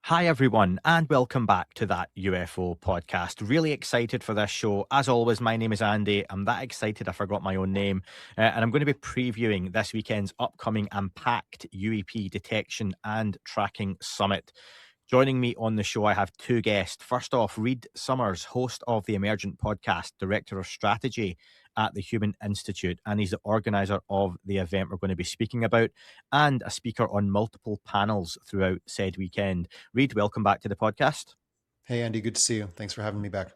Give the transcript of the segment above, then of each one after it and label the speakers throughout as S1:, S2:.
S1: Hi, everyone, and welcome back to That UFO Podcast. Really excited for this show. As always, my name is Andy. I'm that excited I forgot my own name. And I'm going to be previewing this weekend's upcoming and packed UAP Detection and Tracking Summit. Joining me on the show, I have two guests. First off, Reid Summers, host of the Emergent Podcast, Director of Strategy at the Human Institute, and he's the organiser of the event we're going to be speaking about, and a speaker on multiple panels throughout said weekend. Reid, welcome back to the podcast.
S2: Hey, Andy, good to see you. Thanks for having me back.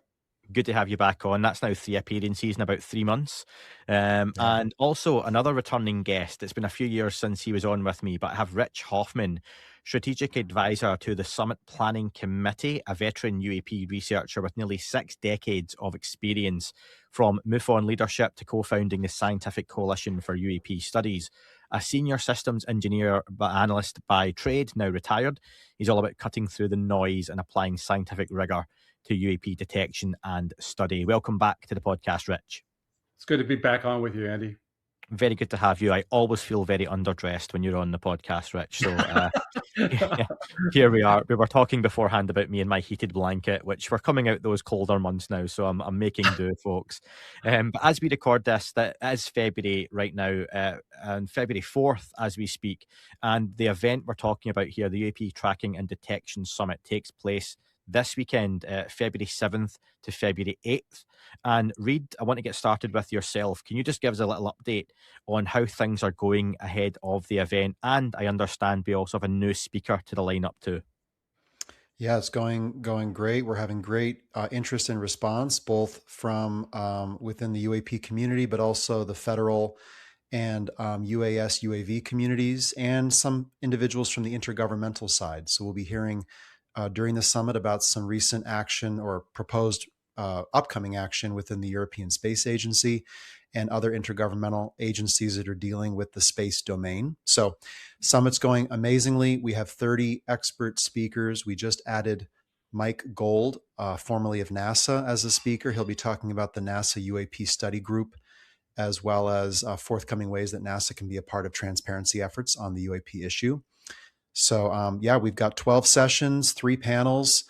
S1: Good to have you back on. That's now 3 appearances in about 3 months. And also another returning guest. It's been a few years since he was on with me, but I have Rich Hoffman, strategic advisor to the Summit Planning Committee, a veteran UAP researcher with nearly 6 decades of experience, from MUFON leadership to co-founding the Scientific Coalition for UAP Studies. A senior systems engineer but analyst by trade, now retired. He's all about cutting through the noise and applying scientific rigor to UAP detection and study. Welcome back to the podcast, Rich.
S3: It's good to be back on with you, Andy.
S1: Very good to have you. I always feel very underdressed when you're on the podcast, Rich. So here we are. We were talking beforehand about me and my heated blanket, which we're coming out those colder months now. So I'm making do, folks. But as we record this, that is February right now, and February 4th as we speak. And the event we're talking about here, the UAP Tracking and Detection Summit, takes place this weekend, February 7th to February 8th. And Reid, I want to get started with yourself. Can you just give us a little update on how things are going ahead of the event? And I understand we also have a new speaker to the lineup too.
S2: Yeah, it's going great. We're having great interest and response, both from within the UAP community, but also the federal and UAS, UAV communities, and some individuals from the intergovernmental side. So we'll be hearing during the summit about some recent action or proposed upcoming action within the European Space Agency and other intergovernmental agencies that are dealing with the space domain. So summit's going amazingly. We have 30 expert speakers. We just added Mike Gold, formerly of NASA, as a speaker. He'll be talking about the NASA UAP study group, as well as forthcoming ways that NASA can be a part of transparency efforts on the UAP issue. So we've got 12 sessions, 3 panels.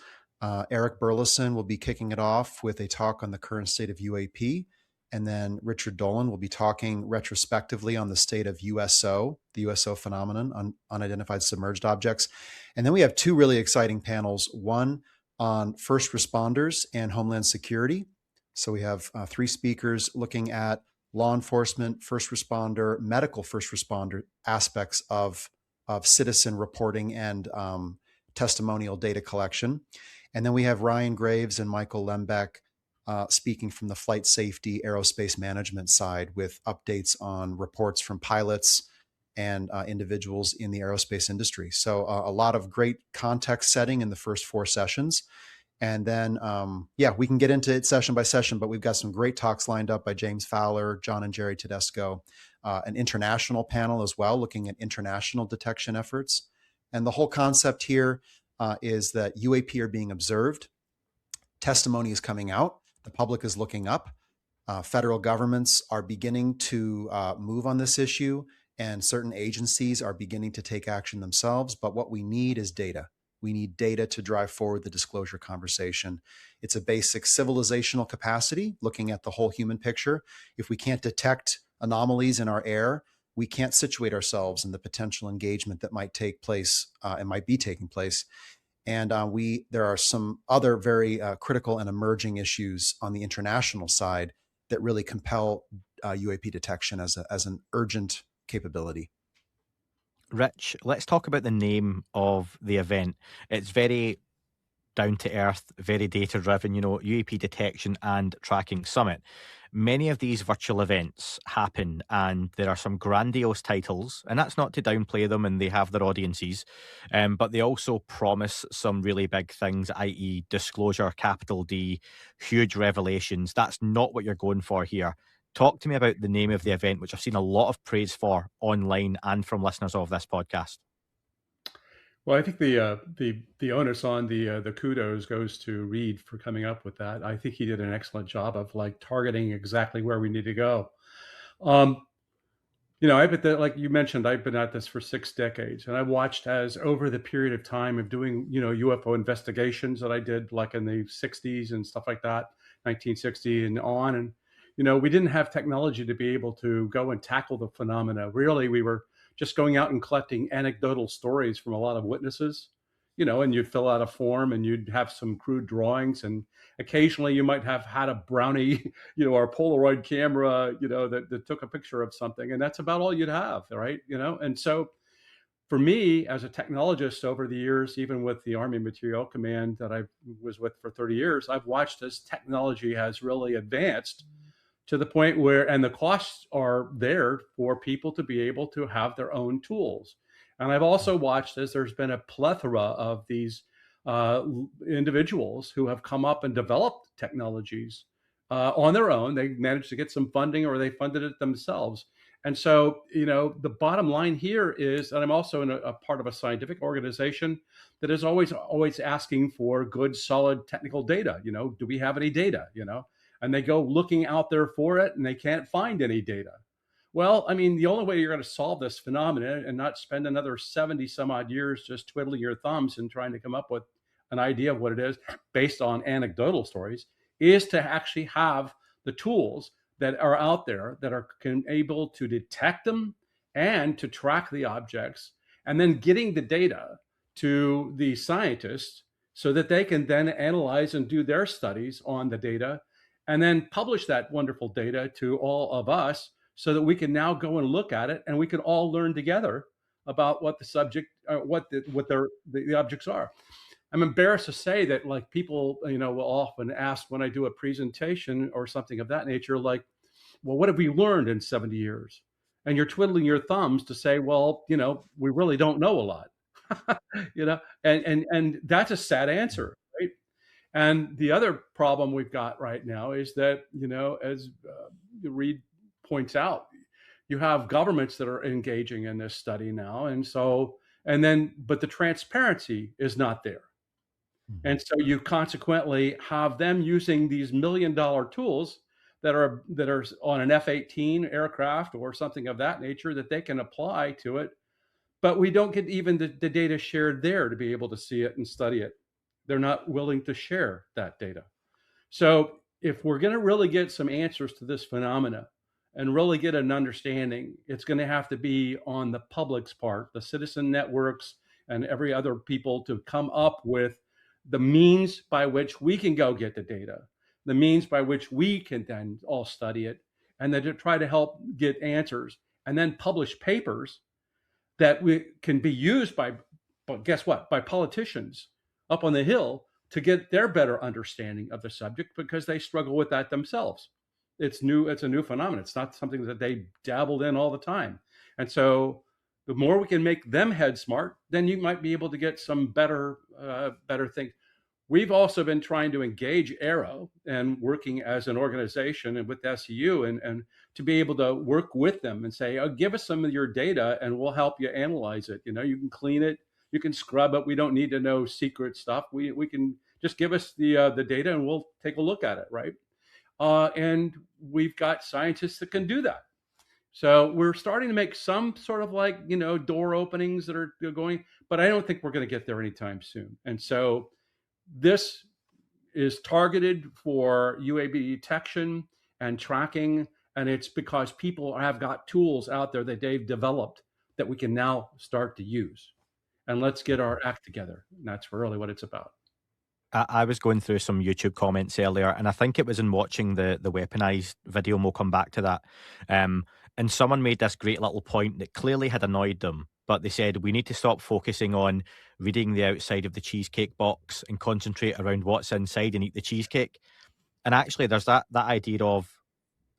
S2: Eric Burlison will be kicking it off with a talk on the current state of UAP. And then Richard Dolan will be talking retrospectively on the state of USO, the USO phenomenon, unidentified submerged objects. And then we have 2 really exciting panels, one on first responders and homeland security. So we have 3 speakers looking at law enforcement, first responder, medical first responder aspects of citizen reporting and testimonial data collection. And then we have Ryan Graves and Michael Lembeck speaking from the flight safety aerospace management side with updates on reports from pilots and individuals in the aerospace industry. So a lot of great context setting in the first 4 sessions. And then, we can get into it session by session, but we've got some great talks lined up by James Fowler, John and Jerry Tedesco, an international panel as well, looking at international detection efforts. And the whole concept here is that UAP are being observed. Testimony is coming out. The public is looking up. Federal governments are beginning to move on this issue, and certain agencies are beginning to take action themselves. But what we need is data. We need data to drive forward the disclosure conversation. It's a basic civilizational capacity, looking at the whole human picture. If we can't detect anomalies in our air, we can't situate ourselves in the potential engagement that might take place and might be taking place. And there are some other very critical and emerging issues on the international side that really compel UAP detection as an urgent capability.
S1: Rich, let's talk about the name of the event. It's very down to earth, very data driven, UAP Detection and Tracking Summit. Many of these virtual events happen and there are some grandiose titles, and that's not to downplay them, and they have their audiences, but they also promise some really big things, i.e. disclosure, capital D, huge revelations. That's not what you're going for here. Talk to me about the name of the event, which I've seen a lot of praise for online and from listeners of this podcast.
S3: Well, I think the onus on the kudos goes to Reid for coming up with that. I think he did an excellent job of targeting exactly where we need to go. I've been like you mentioned, I've been at this for 6 decades, and I've watched as over the period of time of doing, UFO investigations that I did like in the 60s and stuff like that, 1960 and on. And, we didn't have technology to be able to go and tackle the phenomena. Really, we were just going out and collecting anecdotal stories from a lot of witnesses, and you'd fill out a form and you'd have some crude drawings. And occasionally you might have had a brownie, or a Polaroid camera, that took a picture of something. And that's about all you'd have, right? And so for me as a technologist over the years, even with the Army Materiel Command that I was with for 30 years, I've watched as technology has really advanced to the point where, and the costs are there for people to be able to have their own tools. And I've also watched as there's been a plethora of these individuals who have come up and developed technologies on their own. They managed to get some funding or they funded it themselves. And so, the bottom line here is, and I'm also in a part of a scientific organization that is always asking for good, solid technical data. Do we have any data? And they go looking out there for it and they can't find any data. Well, I mean, the only way you're going to solve this phenomenon and not spend another 70 some odd years just twiddling your thumbs and trying to come up with an idea of what it is based on anecdotal stories is to actually have the tools that are out there that are able to detect them and to track the objects, and then getting the data to the scientists so that they can then analyze and do their studies on the data and then publish that wonderful data to all of us so that we can now go and look at it and we can all learn together about what the subject, what the objects are. I'm embarrassed to say that, like, people, will often ask when I do a presentation or something of that nature, like, well, what have we learned in 70 years? And you're twiddling your thumbs to say, well, we really don't know a lot, and that's a sad answer, right? And the other problem we've got right now is that, as Reed points out, you have governments that are engaging in this study now. And so, but the transparency is not there. And so you consequently have them using these $1 million tools that are on an F-18 aircraft or something of that nature that they can apply to it. But we don't get even the data shared there to be able to see it and study it. They're not willing to share that data. So if we're going to really get some answers to this phenomena and really get an understanding, it's going to have to be on the public's part, the citizen networks and every other people, to come up with the means by which we can go get the data, the means by which we can then all study it, and then to try to help get answers and then publish papers that can be used by politicians up on the Hill to get their better understanding of the subject, because they struggle with that themselves. It's new. It's a new phenomenon. It's not something that they dabbled in all the time. And so the more we can make them head smart, then you might be able to get some better things. We've also been trying to engage Aero and working as an organization and with SEU and to be able to work with them and say, give us some of your data and we'll help you analyze it. You can clean it, you can scrub it. We don't need to know secret stuff. We can just give us the data and we'll take a look at it, right? And we've got scientists that can do that. So we're starting to make some sort of door openings that are going, but I don't think we're going to get there anytime soon. And so this is targeted for UAP detection and tracking, and it's because people have got tools out there that they've developed that we can now start to use. And let's get our act together. And that's really what it's about.
S1: I was going through some YouTube comments earlier, and I think it was in watching the weaponized video, and we'll come back to that. And someone made this great little point that clearly had annoyed them, but they said, we need to stop focusing on reading the outside of the cheesecake box and concentrate around what's inside and eat the cheesecake. And actually, there's that idea of,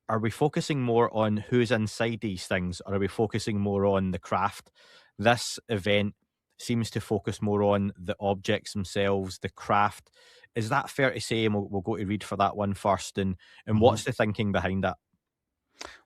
S1: are we focusing more on who's inside these things, or are we focusing more on the craft? This event seems to focus more on the objects themselves, the craft. Is that fair to say? And we'll go to Reed for that one first. And what's the thinking behind that?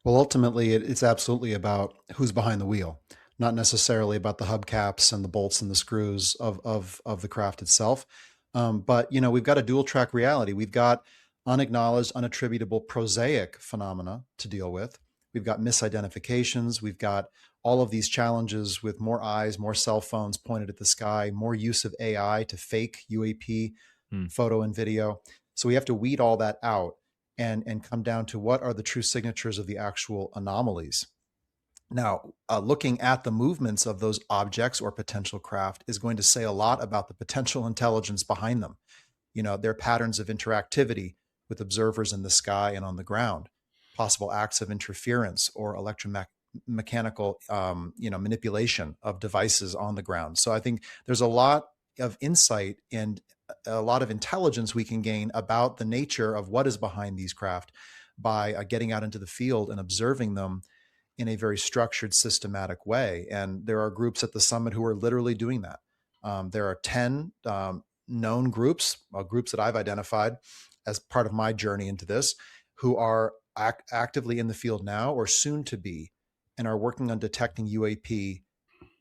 S2: Well, ultimately, it's absolutely about who's behind the wheel, not necessarily about the hubcaps and the bolts and the screws of the craft itself. But, we've got a dual track reality. We've got unacknowledged, unattributable, prosaic phenomena to deal with. we've got misidentifications, we've got all of these challenges with more eyes, more cell phones pointed at the sky, more use of AI to fake UAP photo and video. So we have to weed all that out and come down to what are the true signatures of the actual anomalies. Now, looking at the movements of those objects or potential craft is going to say a lot about the potential intelligence behind them. Their patterns of interactivity with observers in the sky and on the ground, possible acts of interference or electromechanical, manipulation of devices on the ground. So I think there's a lot of insight and a lot of intelligence we can gain about the nature of what is behind these craft by getting out into the field and observing them in a very structured, systematic way. And there are groups at the summit who are literally doing that. There are 10 known groups that I've identified as part of my journey into this, who are actively in the field now or soon to be, and are working on detecting UAP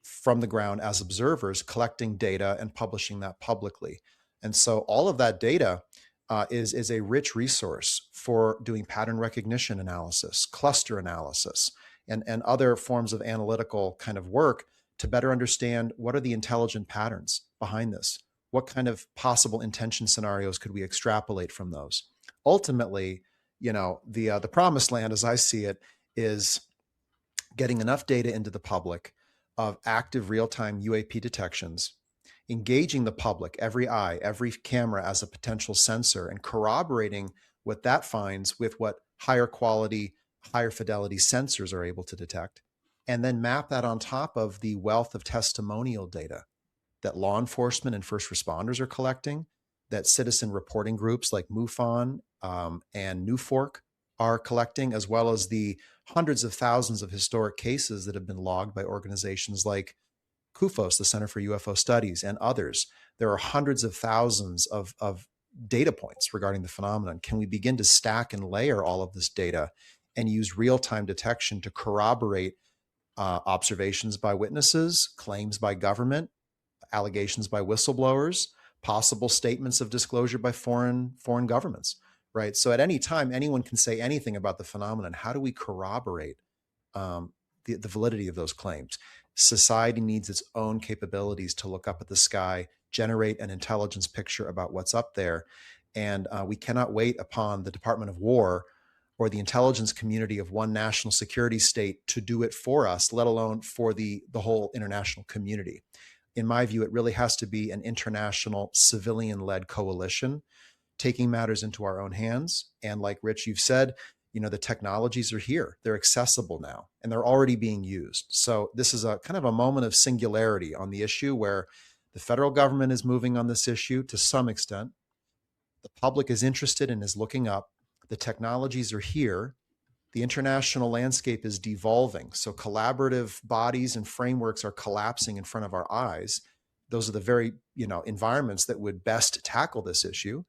S2: from the ground as observers, collecting data and publishing that publicly. And so all of that data is a rich resource for doing pattern recognition analysis, cluster analysis, and other forms of analytical kind of work to better understand what are the intelligent patterns behind this. What kind of possible intention scenarios could we extrapolate from those? Ultimately, the promised land, as I see it, is getting enough data into the public of active real-time UAP detections, engaging the public, every eye, every camera as a potential sensor, and corroborating what that finds with what higher quality, higher fidelity sensors are able to detect, and then map that on top of the wealth of testimonial data that law enforcement and first responders are collecting, that citizen reporting groups like MUFON and NUFORC are collecting, as well as the hundreds of thousands of historic cases that have been logged by organizations like CUFOS, the Center for UFO Studies, and others. There are hundreds of thousands of data points regarding the phenomenon. Can we begin to stack and layer all of this data and use real-time detection to corroborate observations by witnesses, claims by government, allegations by whistleblowers, possible statements of disclosure by foreign governments, right? So at any time, anyone can say anything about the phenomenon. How do we corroborate the validity of those claims? Society needs its own capabilities to look up at the sky, generate an intelligence picture about what's up there. And we cannot wait upon the Department of War or the intelligence community of one national security state to do it for us, let alone for the whole international community. In my view, it really has to be an international civilian-led coalition, taking matters into our own hands. And like Rich, you've said, the technologies are here. They're accessible now, and they're already being used. So this is a kind of a moment of singularity on the issue where the federal government is moving on this issue to some extent. The public is interested and is looking up. The technologies are here. The international landscape is devolving. So collaborative bodies and frameworks are collapsing in front of our eyes. Those are the very, environments that would best tackle this issue.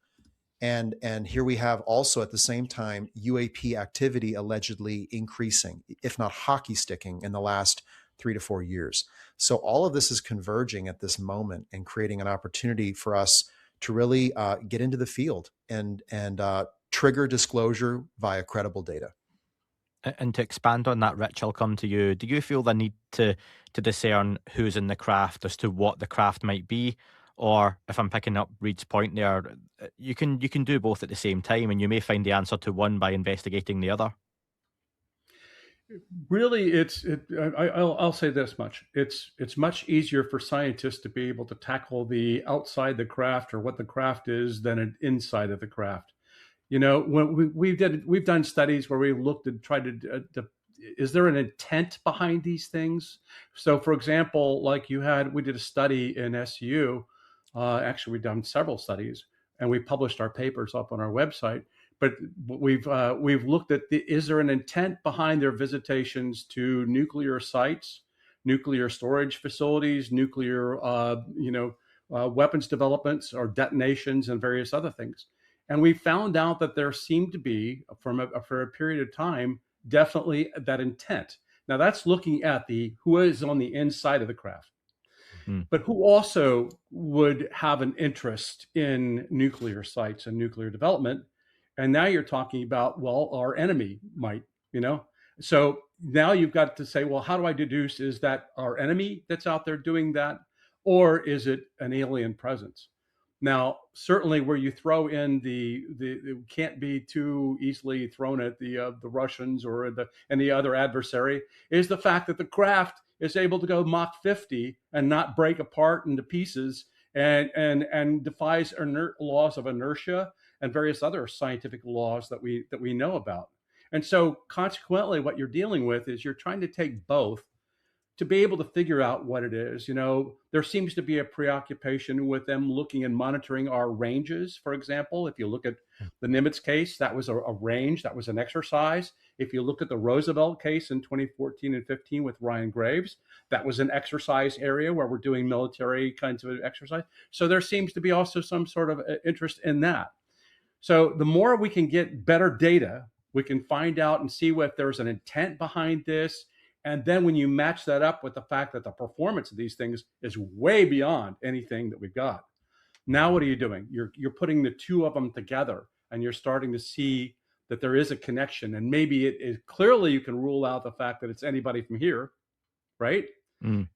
S2: And here we have also at the same time UAP activity allegedly increasing, if not hockey sticking, in the last 3 to 4 years. So all of this is converging at this moment and creating an opportunity for us to really get into the field and trigger disclosure via credible data.
S1: And to expand on that, Rich, I'll come to you. Do you feel the need to discern who's in the craft as to what the craft might be? Or if I'm picking up Reed's point there, you can do both at the same time, and you may find the answer to one by investigating the other.
S3: Really, I'll say this much: it's much easier for scientists to be able to tackle the outside the craft or what the craft is than an inside of the craft. When we've done studies where we looked and tried to is there an intent behind these things? So, for example, like we did a study in SU. Actually, we've done several studies, and we published our papers up on our website. But we've looked at is there an intent behind their visitations to nuclear sites, nuclear storage facilities, nuclear weapons developments or detonations, and various other things. And we found out that there seemed to be, for a period of time, definitely that intent. Now that's looking at who is on the inside of the craft, but who also would have an interest in nuclear sites and nuclear development. And now you're talking about, well, our enemy might, So now you've got to say, well, how do I deduce, is that our enemy that's out there doing that, or is it an alien presence? Now, certainly where you throw in it can't be too easily thrown at the Russians or any other adversary, is the fact that the craft is able to go Mach 50 and not break apart into pieces, and defies laws of inertia and various other scientific laws that we know about. And so consequently, what you're dealing with is you're trying to take both to be able to figure out what it is. There seems to be a preoccupation with them looking and monitoring our ranges. For example, if you look at the Nimitz case, that was a range, that was an exercise. If you look at the Roosevelt case in 2014 and 15 with Ryan Graves, that was an exercise area where we're doing military kinds of exercise. So there seems to be also some sort of interest in that. So the more we can get better data, we can find out and see if there's an intent behind this. And then when you match that up with the fact that the performance of these things is way beyond anything that we've got, now what are you doing? You're putting the two of them together, and you're starting to see that there is a connection. And maybe it is clearly, you can rule out the fact that it's anybody from here, right?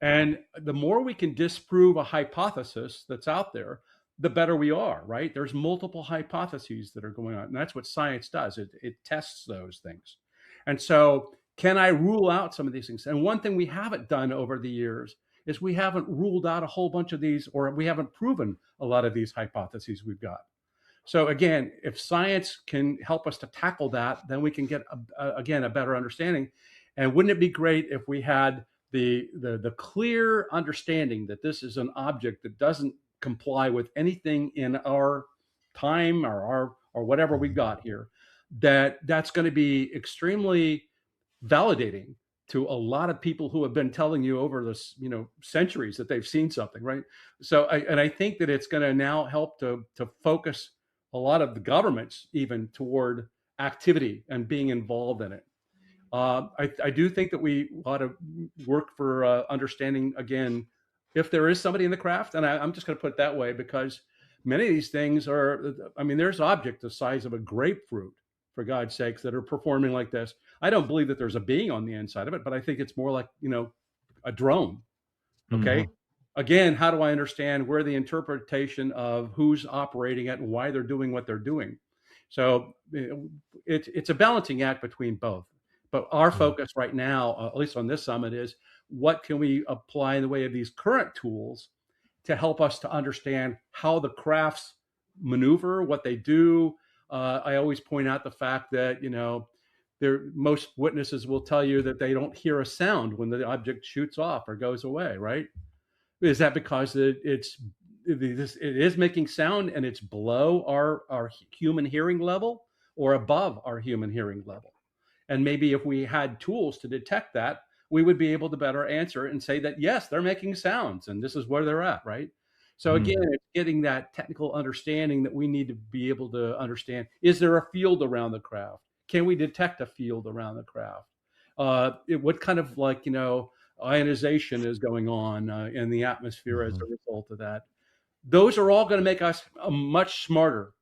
S3: And the more we can disprove a hypothesis that's out there, the better we are, right? There's multiple hypotheses that are going on. And that's what science does. It tests those things. And so can I rule out some of these things? And one thing we haven't done over the years is we haven't ruled out a whole bunch of these, or we haven't proven a lot of these hypotheses we've got. So again, if science can help us to tackle that, then we can get, again, a better understanding. And wouldn't it be great if we had the clear understanding that this is an object that doesn't comply with anything in our time or whatever we've got here, that's going to be extremely validating to a lot of people who have been telling you over this, centuries that they've seen something, right? So I think that it's going to now help to focus a lot of the governments even toward activity and being involved in it. I do think that we ought to work for understanding, again, if there is somebody in the craft, and I'm just going to put it that way, because many of these things there's objects the size of a grapefruit, for God's sakes, that are performing like this. I don't believe that there's a being on the inside of it, but I think it's more like, a drone. Okay. Mm-hmm. Again, how do I understand where the interpretation of who's operating it and why they're doing what they're doing? So it's a balancing act between both. But our focus right now, at least on this summit, is what can we apply in the way of these current tools to help us to understand how the crafts maneuver, what they do. I always point out the fact that, most witnesses will tell you that they don't hear a sound when the object shoots off or goes away, right? Is that because it is making sound and it's below our human hearing level or above our human hearing level? And maybe if we had tools to detect that, we would be able to better answer and say that, yes, they're making sounds and this is where they're at, right? So again, it's getting that technical understanding that we need to be able to understand. Is there a field around the craft? Can we detect a field around the craft? What kind of ionization is going on in the atmosphere as a result of that? Those are all going to make us much smarter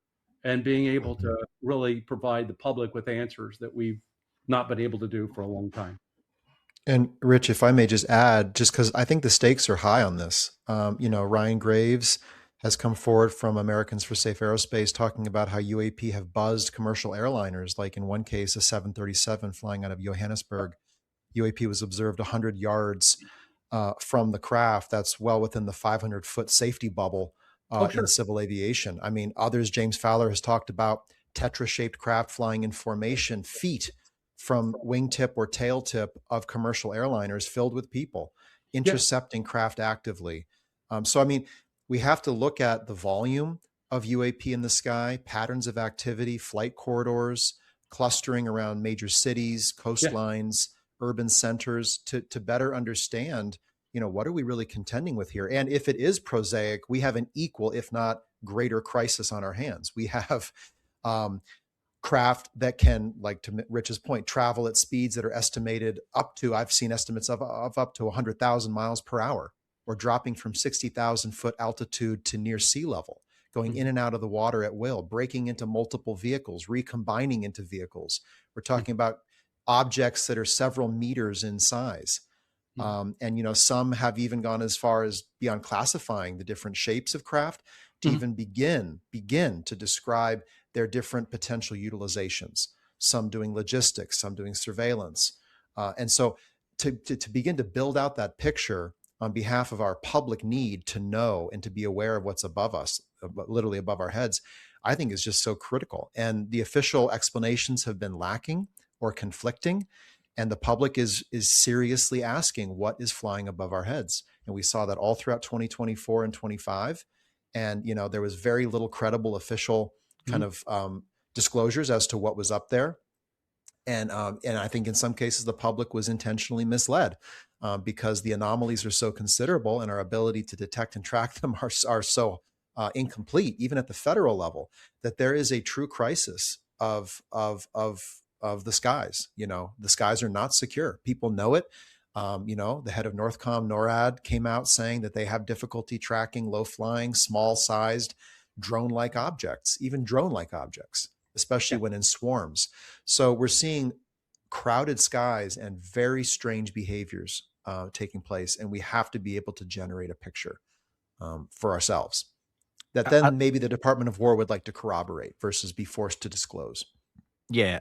S3: and being able to really provide the public with answers that we've not been able to do for a long time.
S2: And Rich, if I may just add, just because I think the stakes are high on this, Ryan Graves has come forward from Americans for Safe Aerospace talking about how UAP have buzzed commercial airliners. Like in one case, a 737 flying out of Johannesburg, UAP was observed 100 yards from the craft. That's well within the 500-foot safety bubble in civil aviation. I mean, others, James Fowler has talked about tetra-shaped craft flying in formation, feet from wingtip or tail tip of commercial airliners filled with people intercepting craft actively. So, I mean, we have to look at the volume of UAP in the sky, patterns of activity, flight corridors, clustering around major cities, coastlines, urban centers to better understand, what are we really contending with here? And if it is prosaic, we have an equal, if not greater crisis on our hands. We have craft that can, like to Rich's point, travel at speeds that are estimated up to, I've seen estimates of up to 100,000 miles per hour, or dropping from 60,000 foot altitude to near sea level, going in and out of the water at will, breaking into multiple vehicles, recombining into vehicles. We're talking about objects that are several meters in size. And, you know, some have even gone as far as beyond classifying the different shapes of craft to even begin to describe their different potential utilizations. Some doing logistics, some doing surveillance. And so to begin to build out that picture on behalf of our public need to know and to be aware of what's above us, literally above our heads, I think is just so critical. And the official explanations have been lacking or conflicting. And the public is seriously asking what is flying above our heads. And we saw that all throughout 2024 and 25. And, you know, there was very little credible official kind of disclosures as to what was up there. And I think in some cases the public was intentionally misled because the anomalies are so considerable and our ability to detect and track them are so incomplete, even at the federal level, that there is a true crisis of the skies. You know, the skies are not secure. People know it. You know, the head of Northcom, NORAD, came out saying that they have difficulty tracking low-flying, small-sized drone-like objects, even drone-like objects, especially when in swarms. So we're seeing crowded skies and very strange behaviors taking place, and we have to be able to generate a picture for ourselves that then maybe the Department of War would like to corroborate versus be forced to disclose.
S1: Yeah,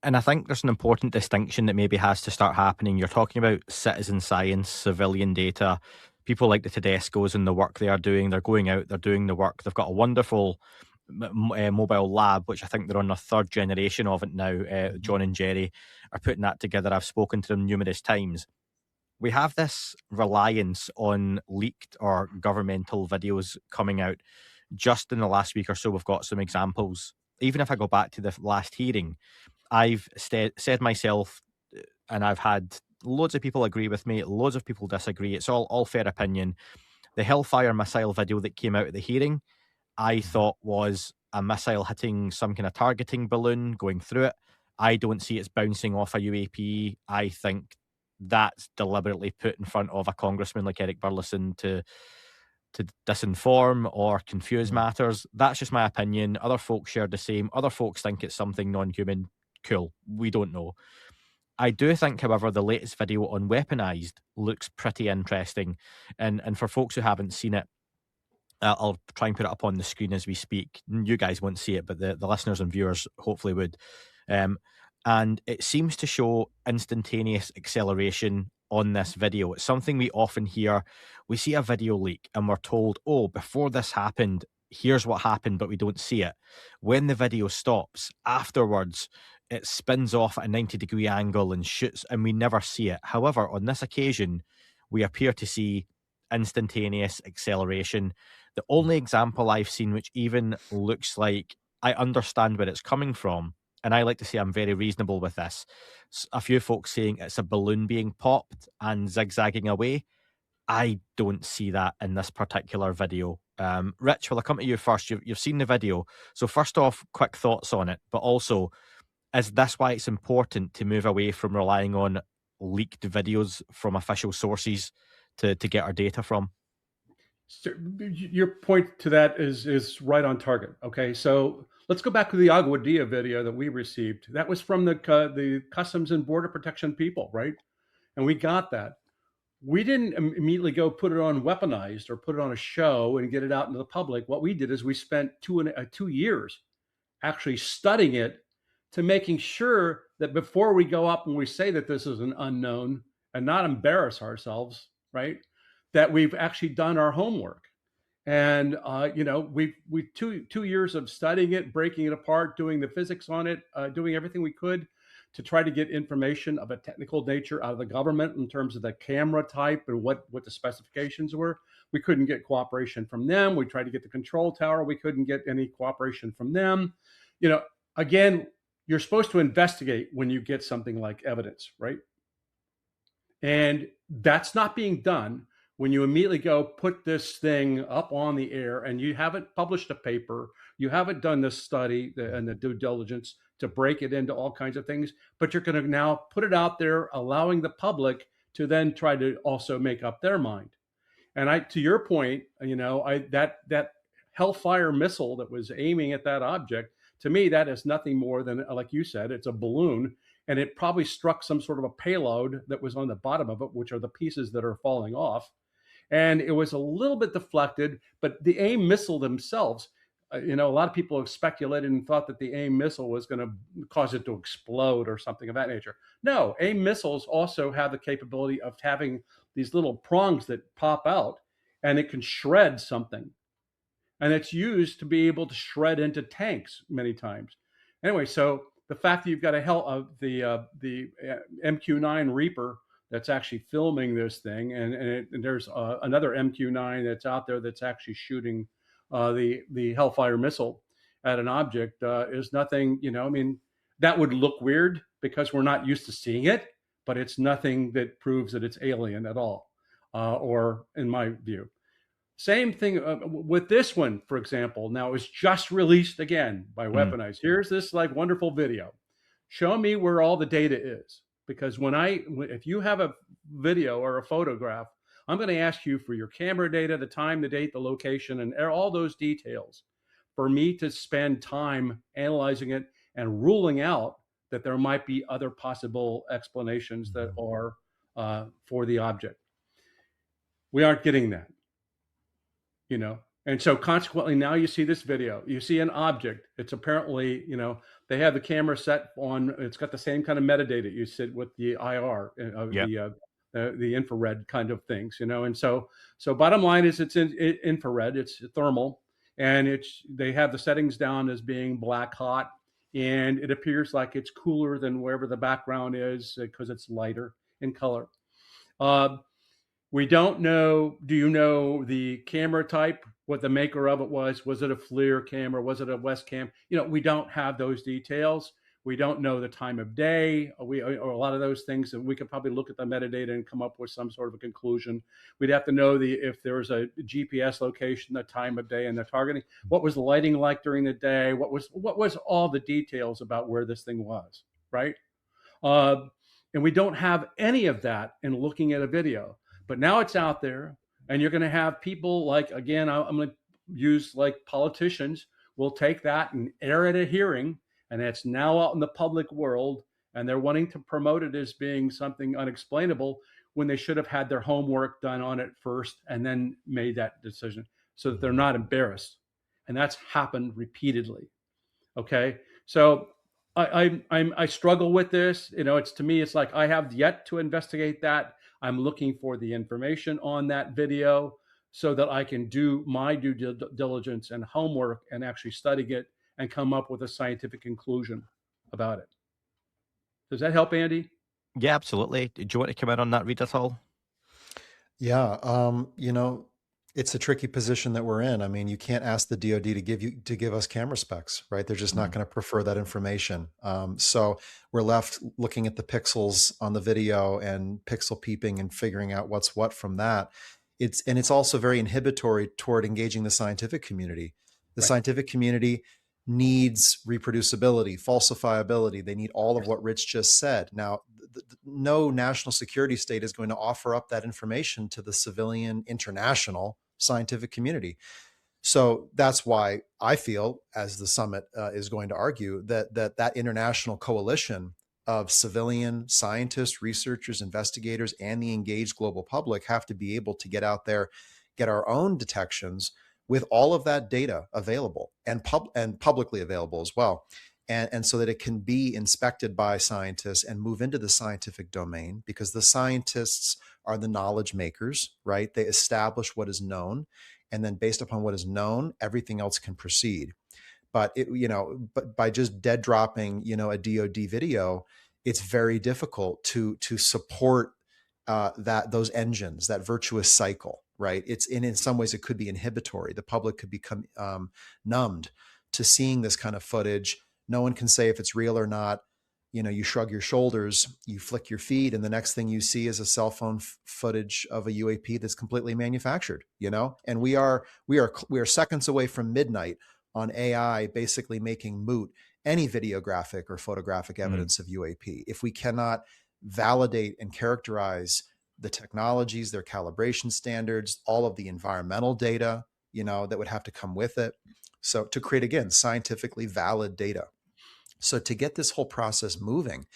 S1: and I think there's an important distinction that maybe has to start happening. You're talking about citizen science, civilian data, people like the Tedescos and the work they are doing. They're going out, they're doing the work. They've got a wonderful mobile lab, which I think they're on their third generation of it now. John and Jerry are putting that together. I've spoken to them numerous times. We have this reliance on leaked or governmental videos coming out. Just in the last week or so, we've got some examples. Even if I go back to the last hearing, I've said myself, and I've had loads of people agree with me, loads of people disagree. It's all fair opinion. The Hellfire missile video that came out at the hearing, I thought was a missile hitting some kind of targeting balloon going through it. I don't see it's bouncing off a UAP. I think that's deliberately put in front of a congressman like Eric Burlison to disinform or confuse matters. That's just my opinion. Other folks share the same. Other folks think it's something non-human. Cool. We don't know. I do think, however, the latest video on weaponized looks pretty interesting. And for folks who haven't seen it, I'll try and put it up on the screen as we speak. You guys won't see it, but the listeners and viewers hopefully would. And it seems to show instantaneous acceleration on this video. It's something we often hear. We see a video leak and we're told, oh, before this happened, here's what happened, but we don't see it. When the video stops, afterwards, it spins off at a 90-degree angle and shoots, and we never see it. However, on this occasion, we appear to see instantaneous acceleration. The only example I've seen which even looks like I understand where it's coming from, and I like to say I'm very reasonable with this. A few folks saying it's a balloon being popped and zigzagging away. I don't see that in this particular video. Rich, will I come to you first? You've seen the video. So first off, quick thoughts on it, but also, is this why it's important to move away from relying on leaked videos from official sources to get our data from?
S3: So your point to that is right on target. Okay, so let's go back to the Aguadilla video that we received. That was from the Customs and Border Protection people, right? And we got that. We didn't immediately go put it on weaponized or put it on a show and get it out into the public. What we did is we spent 2 years actually studying it to making sure that before we go up and we say that this is an unknown and not embarrass ourselves, right? That we've actually done our homework. And, you know, we 2 years of studying it, breaking it apart, doing the physics on it, doing everything we could to try to get information of a technical nature out of the government in terms of the camera type and what the specifications were. We couldn't get cooperation from them. We tried to get the control tower. We couldn't get any cooperation from them. You know, again, you're supposed to investigate when you get something like evidence, right? And that's not being done when you immediately go put this thing up on the air and you haven't published a paper, you haven't done this study and the due diligence to break it into all kinds of things, but you're going to now put it out there, allowing the public to then try to also make up their mind. And to your point, you know, that Hellfire missile that was aiming at that object, to me, that is nothing more than, like you said, it's a balloon. and it probably struck some sort of a payload that was on the bottom of it, which are the pieces that are falling off. And it was a little bit deflected, but the AIM missile themselves, a lot of people have speculated and thought that the AIM missile was going to cause it to explode or something of that nature. No, AIM missiles also have the capability of having these little prongs that pop out, and it can shred something. And it's used to be able to shred into tanks many times. Anyway, so the fact that you've got the MQ-9 Reaper that's actually filming this thing, and there's another MQ-9 that's out there that's actually shooting the Hellfire missile at an object is nothing. I mean, that would look weird because we're not used to seeing it, but it's nothing that proves that it's alien at all, or in my view. Same thing with this one, for example. Now it was just released again by Weaponize. Here's this like wonderful video. Show me where all the data is. Because if you have a video or a photograph, I'm going to ask you for your camera data, the time, the date, the location, and all those details for me to spend time analyzing it and ruling out that there might be other possible explanations that are for the object. We aren't getting that. And so consequently, now you see this video, you see an object. It's apparently, they have the camera set on, it's got the same kind of metadata you said with the IR, the infrared kind of things, and so bottom line is it's infrared, it's thermal, and they have the settings down as being black hot, and it appears like it's cooler than wherever the background is because it's lighter in color. We don't know, do you know the camera type, what the maker of it was? Was it a FLIR camera? Was it a Westcam? We don't have those details. We don't know the time of day, or a lot of those things, and we could probably look at the metadata and come up with some sort of a conclusion. We'd have to know if there was a GPS location, the time of day, and the targeting. What was the lighting like during the day? What was all the details about where this thing was, right? And we don't have any of that in looking at a video. But now it's out there, and you're going to have people like, again, I'm going to use like politicians will take that and air at a hearing, and it's now out in the public world, and they're wanting to promote it as being something unexplainable when they should have had their homework done on it first and then made that decision so that they're not embarrassed. And that's happened repeatedly. Okay. So I struggle with this. To me, it's like I have yet to investigate that. I'm looking for the information on that video so that I can do my due diligence and homework and actually study it and come up with a scientific conclusion about it. Does that help, Andy?
S1: Yeah, absolutely. Do you want to come in on that, Reed, at all?
S2: Yeah. It's a tricky position that we're in. I mean, you can't ask the DoD to give us camera specs, right? They're just not going to prefer that information. So we're left looking at the pixels on the video and pixel peeping and figuring out what's what from that. It's also very inhibitory toward engaging the scientific community. The scientific community needs reproducibility, falsifiability. They need all of what Rich just said. Now, no national security state is going to offer up that information to the civilian international scientific community. So that's why I feel, as the summit is going to argue, that international coalition of civilian scientists, researchers, investigators, and the engaged global public have to be able to get out there, get our own detections with all of that data available and publicly available as well. And so that it can be inspected by scientists and move into the scientific domain, because the scientists are the knowledge makers, right? They establish what is known, and then based upon what is known, everything else can proceed. But but by just dead dropping, a DoD video, it's very difficult to support those engines, that virtuous cycle, right? In some ways it could be inhibitory. The public could become numbed to seeing this kind of footage. No one can say if it's real or not. You shrug your shoulders, you flick your feet, and the next thing you see is a cell phone footage of a UAP that's completely manufactured. And we are seconds away from midnight on AI basically making moot any videographic or photographic evidence of UAP. If we cannot validate and characterize the technologies, their calibration standards, all of the environmental data, that would have to come with it. So to create, again, scientifically valid data. So to get this whole process moving,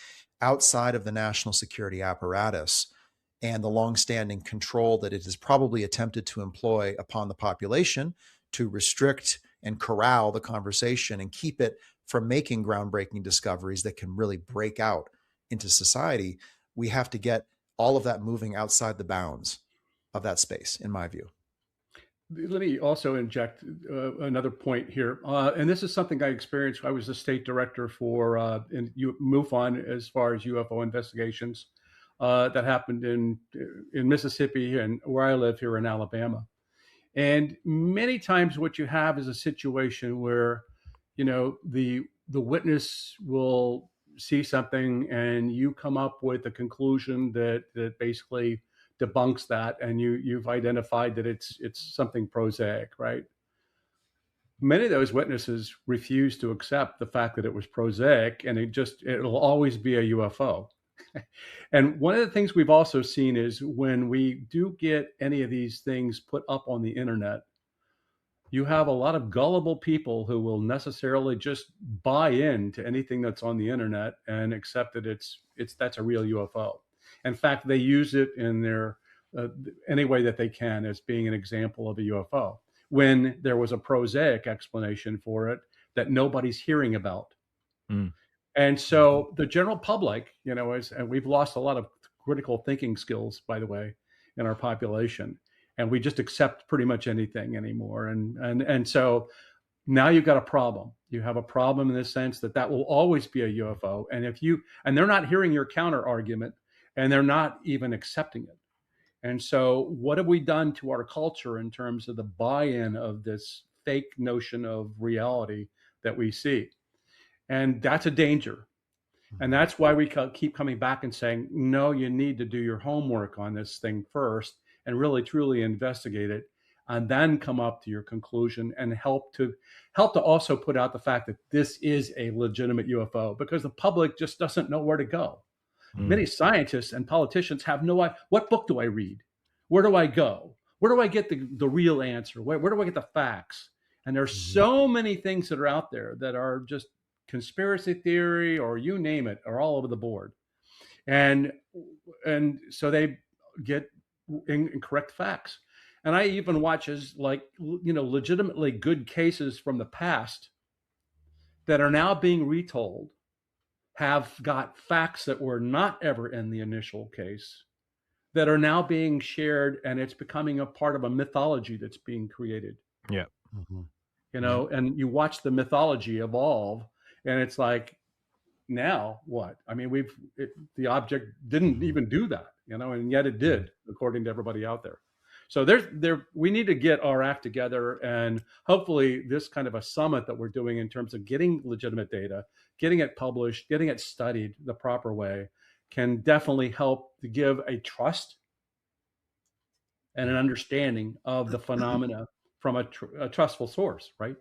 S2: outside of the national security apparatus and the longstanding control that it has probably attempted to employ upon the population to restrict and corral the conversation and keep it from making groundbreaking discoveries that can really break out into society. We have to get all of that moving outside the bounds of that space, in my view.
S3: Let me also inject another point here. And this is something I experienced. I was the state director for MUFON as far as UFO investigations that happened in Mississippi and where I live here in Alabama. And many times what you have is a situation where, the witness will see something and you come up with a conclusion that basically debunks that, and you've identified that it's something prosaic, right? Many of those witnesses refuse to accept the fact that it was prosaic, and it'll always be a UFO. And one of the things we've also seen is when we do get any of these things put up on the internet, you have a lot of gullible people who will necessarily just buy into anything that's on the internet and accept that that's a real UFO. In fact, they use it in their any way that they can as being an example of a UFO, when there was a prosaic explanation for it that nobody's hearing about.
S1: Mm.
S3: And so the general public, and we've lost a lot of critical thinking skills, by the way, in our population, and we just accept pretty much anything anymore. And so now you've got a problem. You have a problem in the sense that will always be a UFO. And they're not hearing your counter argument, and they're not even accepting it. And so what have we done to our culture in terms of the buy-in of this fake notion of reality that we see? And that's a danger. And that's why we keep coming back and saying, no, you need to do your homework on this thing first and really truly investigate it, and then come up to your conclusion and help to also put out the fact that this is a legitimate UFO, because the public just doesn't know where to go. Many scientists and politicians have no idea. What book do I read? Where do I go? Where do I get the real answer? Where do I get the facts? And there's so many things that are out there that are just conspiracy theory, or you name it, are all over the board. And so they get incorrect facts. And I even watch as legitimately good cases from the past that are now being retold have got facts that were not ever in the initial case that are now being shared, and it's becoming a part of a mythology that's being created.
S1: Yeah.
S3: And you watch the mythology evolve, and it's like, now what? I mean, the object didn't even do that, and yet it did, according to everybody out there. So we need to get our act together, and hopefully this kind of a summit that we're doing in terms of getting legitimate data, getting it published, getting it studied the proper way, can definitely help to give a trust and an understanding of the phenomena from a trustful source, right?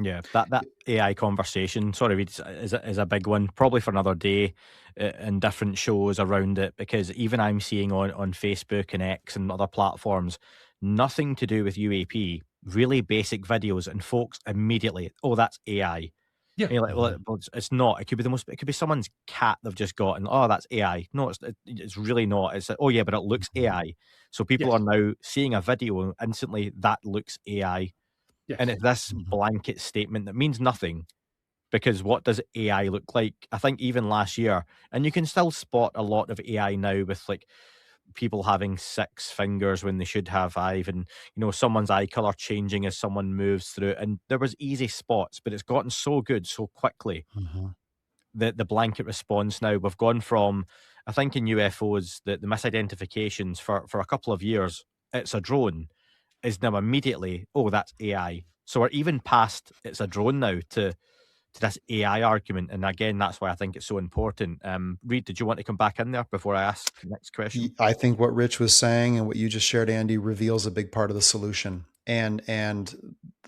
S1: Yeah, that AI conversation, sorry, Reid, is a big one, probably for another day, and different shows around it, because even I'm seeing on Facebook and X and other platforms, nothing to do with UAP, really basic videos, and folks immediately, oh, that's AI.
S3: Yeah.
S1: And you're like, well, it's not. It could be someone's cat they've just got, and oh, that's AI. No, it's really not. It's oh yeah, but it looks AI. So people are now seeing a video and instantly that looks AI.
S3: Yes.
S1: And it's this blanket statement that means nothing, because what does AI look like? I think even last year, and you can still spot a lot of AI now with like people having 6 fingers when they should have 5, and someone's eye color changing as someone moves through, and there was easy spots, but it's gotten so good so quickly. The blanket response now, we've gone from, I think in UFOs, the misidentifications for a couple of years, it's a drone, is now immediately, oh, that's AI. So we're even past it's a drone now to this AI argument. And again, that's why I think it's so important. Reid, did you want to come back in there before I ask the next question?
S2: I think what Rich was saying and what you just shared, Andy, reveals a big part of the solution and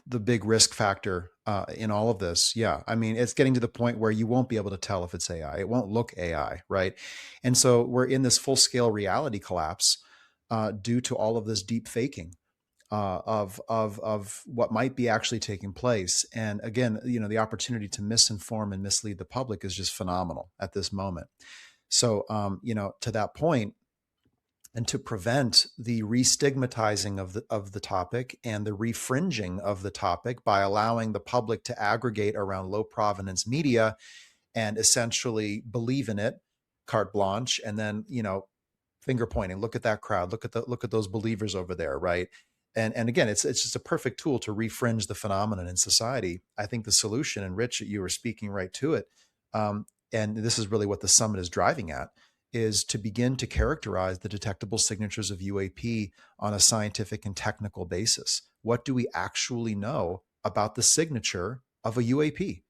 S2: the big risk factor in all of this. Yeah. I mean, it's getting to the point where you won't be able to tell if it's AI. It won't look AI, right? And so we're in this full-scale reality collapse due to all of this deep faking of what might be actually taking place. And again, the opportunity to misinform and mislead the public is just phenomenal at this moment. So, to that point, and to prevent the re-stigmatizing of the topic and the refringing of the topic by allowing the public to aggregate around low provenance media and essentially believe in it, carte blanche, and then finger pointing. Look at that crowd. Look at those believers over there, right? And again, it's just a perfect tool to refringe the phenomenon in society. I think the solution, and Rich, you were speaking right to it, and this is really what the summit is driving at, is to begin to characterize the detectable signatures of UAP on a scientific and technical basis. What do we actually know about the signature of a UAP?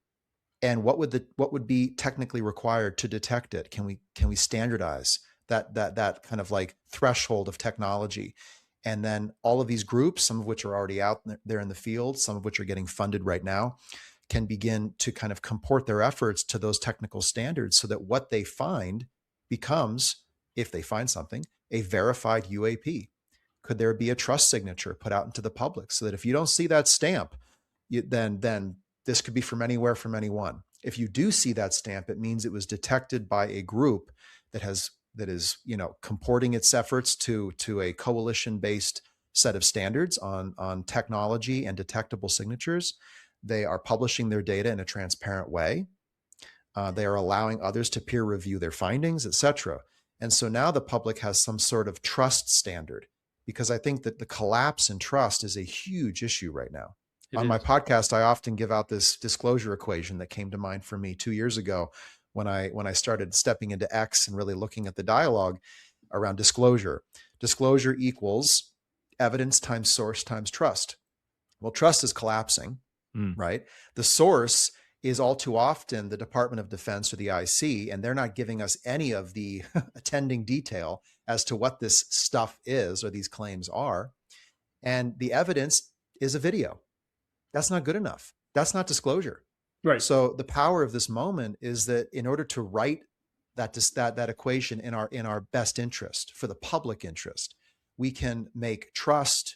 S2: And what would be technically required to detect it? Can we standardize that kind of like threshold of technology? And then all of these groups, some of which are already out there in the field, some of which are getting funded right now, can begin to kind of comport their efforts to those technical standards so that what they find becomes, if they find something, a verified UAP. Could there be a trust signature put out into the public so that if you don't see that stamp, then this could be from anywhere, from anyone. If you do see that stamp, it means it was detected by a group that is comporting its efforts to a coalition-based set of standards on technology and detectable signatures. They are publishing their data in a transparent way. They are allowing others to peer review their findings, etc. And so now the public has some sort of trust standard, because I think that the collapse in trust is a huge issue right now. On my podcast, I often give out this disclosure equation that came to mind for me 2 years ago when I started stepping into X and really looking at the dialogue around disclosure. Disclosure equals evidence times source times trust. Well, trust is collapsing, right? The source is all too often the Department of Defense or the IC, and they're not giving us any of the attending detail as to what this stuff is or these claims are. And the evidence is a video. That's not good enough. That's not disclosure.
S3: Right.
S2: So the power of this moment is that in order to write that equation in our best interest, for the public interest, we can make trust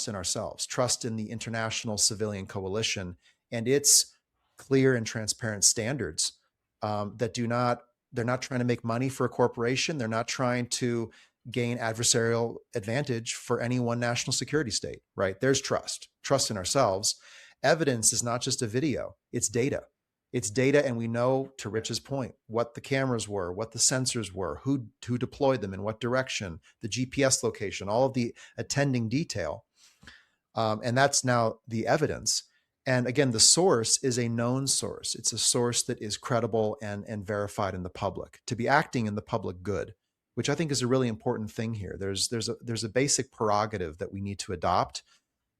S2: in ourselves, trust in the international civilian coalition and its clear and transparent standards they're not trying to make money for a corporation. They're not trying to gain adversarial advantage for any one national security state, right? There's trust in ourselves. Evidence is not just a video, it's data. It's data, and we know, to Rich's point, what the cameras were, what the sensors were, who deployed them, in what direction, the GPS location, all of the attending detail. And that's now the evidence. And again, the source is a known source. It's a source that is credible and verified in the public, to be acting in the public good, which I think is a really important thing here. There's a basic prerogative that we need to adopt,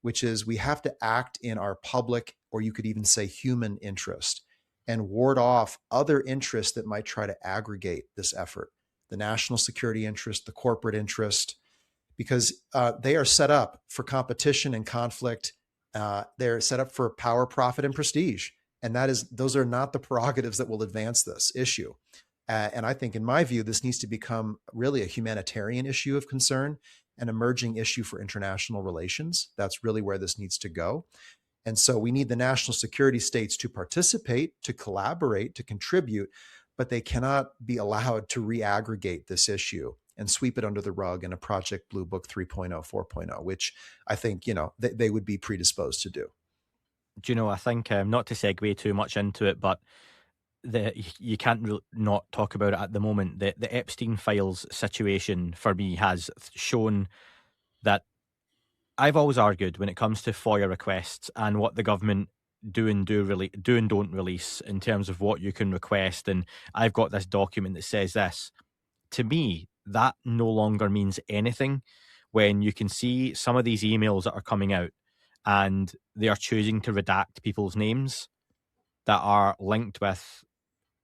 S2: which is we have to act in our public, or you could even say human interest, and ward off other interests that might try to aggregate this effort, the national security interest, the corporate interest, because they are set up for competition and conflict. They're set up for power, profit, and prestige. And those are not the prerogatives that will advance this issue. And I think, in my view, this needs to become really a humanitarian issue of concern, an emerging issue for international relations. That's really where this needs to go. And so we need the national security states to participate, to collaborate, to contribute, but they cannot be allowed to re-aggregate this issue and sweep it under the rug in a Project Blue Book 3.0, 4.0, which I think, they would be predisposed to do.
S1: I think, not to segue too much into it, but you can't not talk about it at the moment. The Epstein files situation for me has shown that I've always argued, when it comes to FOIA requests and what the government do and don't release in terms of what you can request, and I've got this document that says this. To me, that no longer means anything when you can see some of these emails that are coming out and they are choosing to redact people's names that are linked with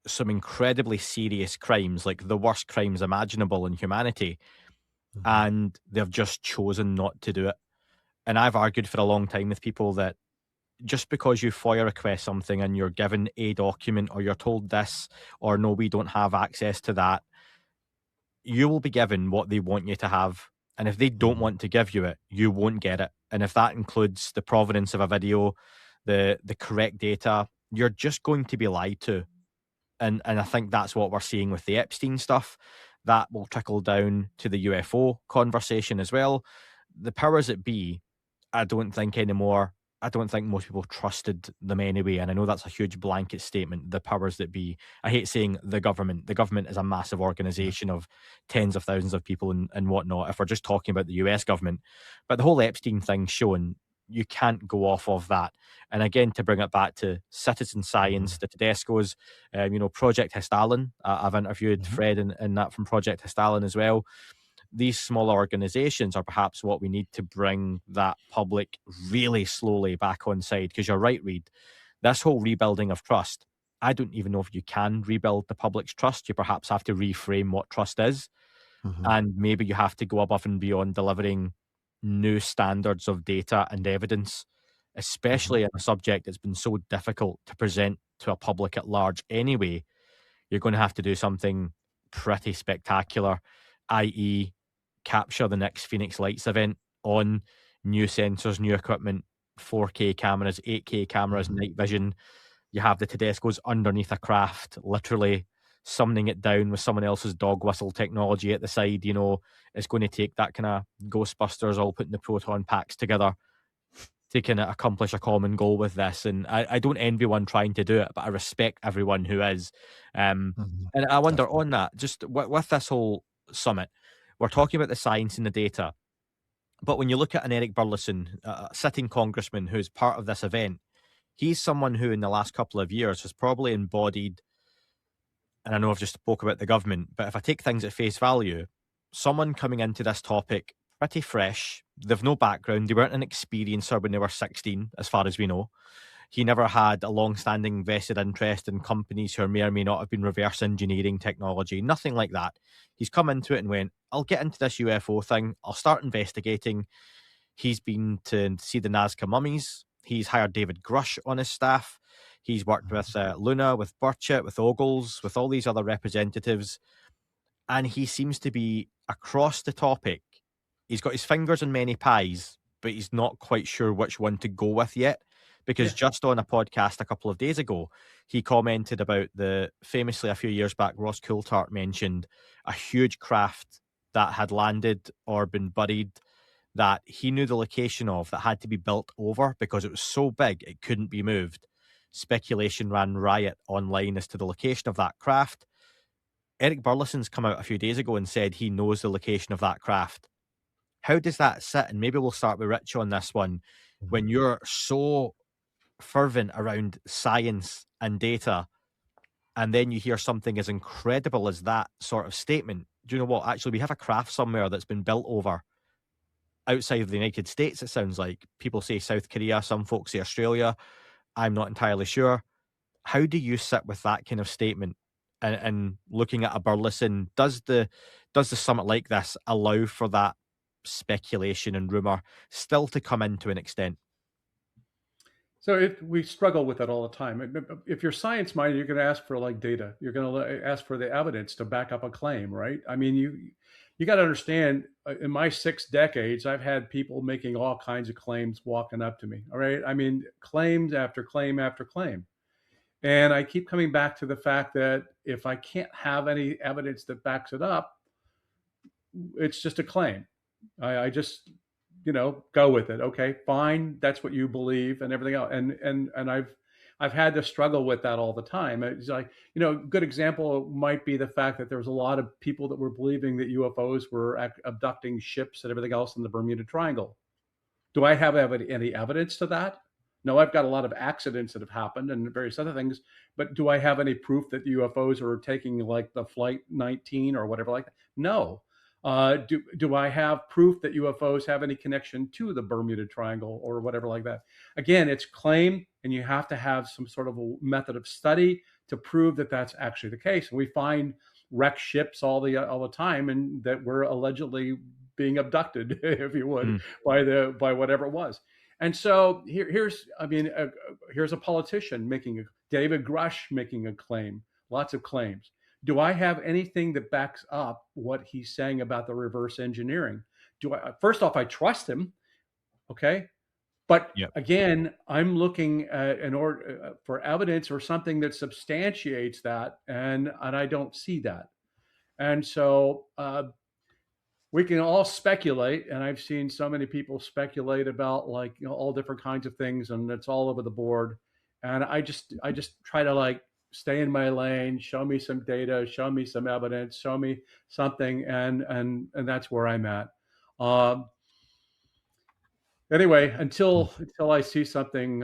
S1: some incredibly serious crimes, like the worst crimes imaginable in humanity, and they've just chosen not to do it. And I've argued for a long time with people that just because you FOIA request something and you're given a document, or you're told this, or no, we don't have access to that, you will be given what they want you to have. And if they don't want to give you it, you won't get it. And if that includes the provenance of a video, the correct data, you're just going to be lied to. And I think that's what we're seeing with the Epstein stuff. That will trickle down to the UFO conversation as well. The powers that be, I don't think anymore. I don't think most people trusted them anyway. And I know that's a huge blanket statement, the powers that be. I hate saying the government. The government is a massive organization of tens of thousands of people and whatnot, if we're just talking about the US government. But the whole Epstein thing showing you can't go off of that. And again, to bring it back to citizen science, the Tedesco's, Project Hestalin. I've interviewed Fred in that from Project Hestalin as well. These small organizations are perhaps what we need to bring that public really slowly back on side. Because you're right, Reed, this whole rebuilding of trust, I don't even know if you can rebuild the public's trust. You perhaps have to reframe what trust is. And maybe you have to go above and beyond delivering new standards of data and evidence, especially in a subject that's been so difficult to present to a public at large anyway. You're going to have to do something pretty spectacular, i.e., capture the next Phoenix Lights event on new sensors, new equipment, 4K cameras, 8K cameras, night vision. You have the Tedesco's underneath a craft, literally summoning it down with someone else's dog whistle technology at the side. It's going to take that kind of Ghostbusters all putting the proton packs together to kind of accomplish a common goal with this. And I don't envy one trying to do it, but I respect everyone who is. And I wonder on that, just with this whole summit, we're talking about the science and the data. But when you look at an Eric Burlison, a sitting congressman who's part of this event, he's someone who in the last couple of years has probably embodied, and I know I've just spoke about the government, but if I take things at face value, someone coming into this topic pretty fresh, they've no background, they weren't an experiencer when they were 16, as far as we know. He never had a long-standing vested interest in companies who may or may not have been reverse engineering technology, nothing like that. He's come into it and went, I'll get into this UFO thing, I'll start investigating. He's been to see the Nazca mummies. He's hired David Grush on his staff. He's worked with Luna, with Burchett, with Ogles, with all these other representatives. And he seems to be across the topic. He's got his fingers in many pies, but he's not quite sure which one to go with yet. Because just on a podcast a couple of days ago, he commented about famously a few years back, Ross Coulthart mentioned a huge craft that had landed or been buried that he knew the location of that had to be built over because it was so big it couldn't be moved. Speculation ran riot online as to the location of that craft. Eric Burlison's come out a few days ago and said he knows the location of that craft. How does that sit? And maybe we'll start with Rich on this one. When you're so fervent around science and data, and then you hear something as incredible as that sort of statement, do you know what? Actually, we have a craft somewhere that's been built over outside of the United States, it sounds like. People say South Korea, some folks say Australia. I'm not entirely sure. How do you sit with that kind of statement? And looking at a Burlison, does the summit like this allow for that speculation and rumor still to come in to an extent?
S3: So we struggle with that all the time. If you're science minded, you're going to ask for like data. You're going to ask for the evidence to back up a claim, right? I mean, you got to understand. In my 6 decades, I've had people making all kinds of claims walking up to me. All right, I mean, claims after claim after claim, and I keep coming back to the fact that if I can't have any evidence that backs it up, it's just a claim. I just go with it. Okay, fine. That's what you believe and everything else. And I've had to struggle with that all the time. It's like, a good example might be the fact that there was a lot of people that were believing that UFOs were abducting ships and everything else in the Bermuda Triangle. Do I have any evidence to that? No, I've got a lot of accidents that have happened and various other things, but do I have any proof that the UFOs are taking like the Flight 19 or whatever like that? No. Do I have proof that UFOs have any connection to the Bermuda Triangle or whatever like that? Again, it's claim, and you have to have some sort of a method of study to prove that that's actually the case. And we find wrecked ships all the time, and that we're allegedly being abducted, if you would, by whatever it was. And so here's a politician David Grush making a claim, lots of claims. Do I have anything that backs up what he's saying about the reverse engineering? First off, I trust him. Okay. But
S1: Yep.
S3: again, I'm looking at in order for evidence or something that substantiates that, and I don't see that. And so we can all speculate, and I've seen so many people speculate about, like, all different kinds of things, and it's all over the board. And I just try to, like, stay in my lane, show me some data, show me some evidence, show me something, and that's where I'm at. Um, anyway, until I see something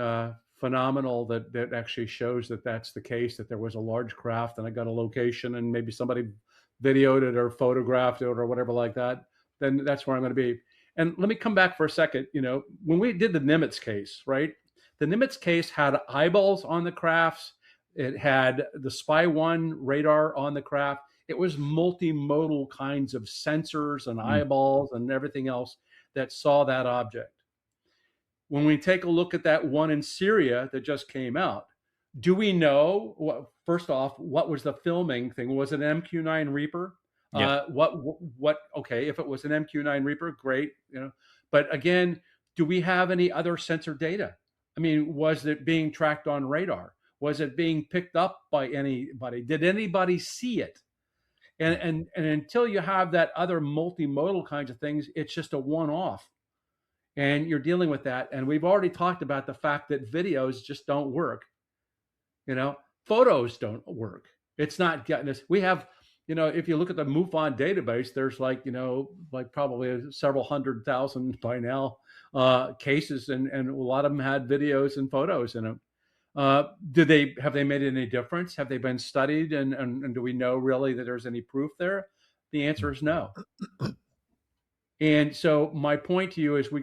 S3: phenomenal that actually shows that that's the case, that there was a large craft and I got a location and maybe somebody videoed it or photographed it or whatever like that, then that's where I'm going to be. And let me come back for a second. When we did the Nimitz case, right? The Nimitz case had eyeballs on the crafts. It had the Spy 1 radar on the craft. It was multimodal kinds of sensors and eyeballs and everything else that saw that object. When we take a look at that one in Syria that just came out, do we know, first off, what was the filming thing? Was it an MQ-9 Reaper?
S1: Yeah.
S3: Okay, if it was an MQ-9 Reaper, great. But again, do we have any other sensor data? I mean, was it being tracked on radar? Was it being picked up by anybody? Did anybody see it? And until you have that other multimodal kinds of things, it's just a one-off. And you're dealing with that. And we've already talked about the fact that videos just don't work. Photos don't work. It's not getting us. We have, if you look at the MUFON database, there's like probably several 100,000 by now cases, and a lot of them had videos and photos in them. Have they made any difference? Have they been studied? And do we know really that there's any proof there? The answer is no. And so my point to you is we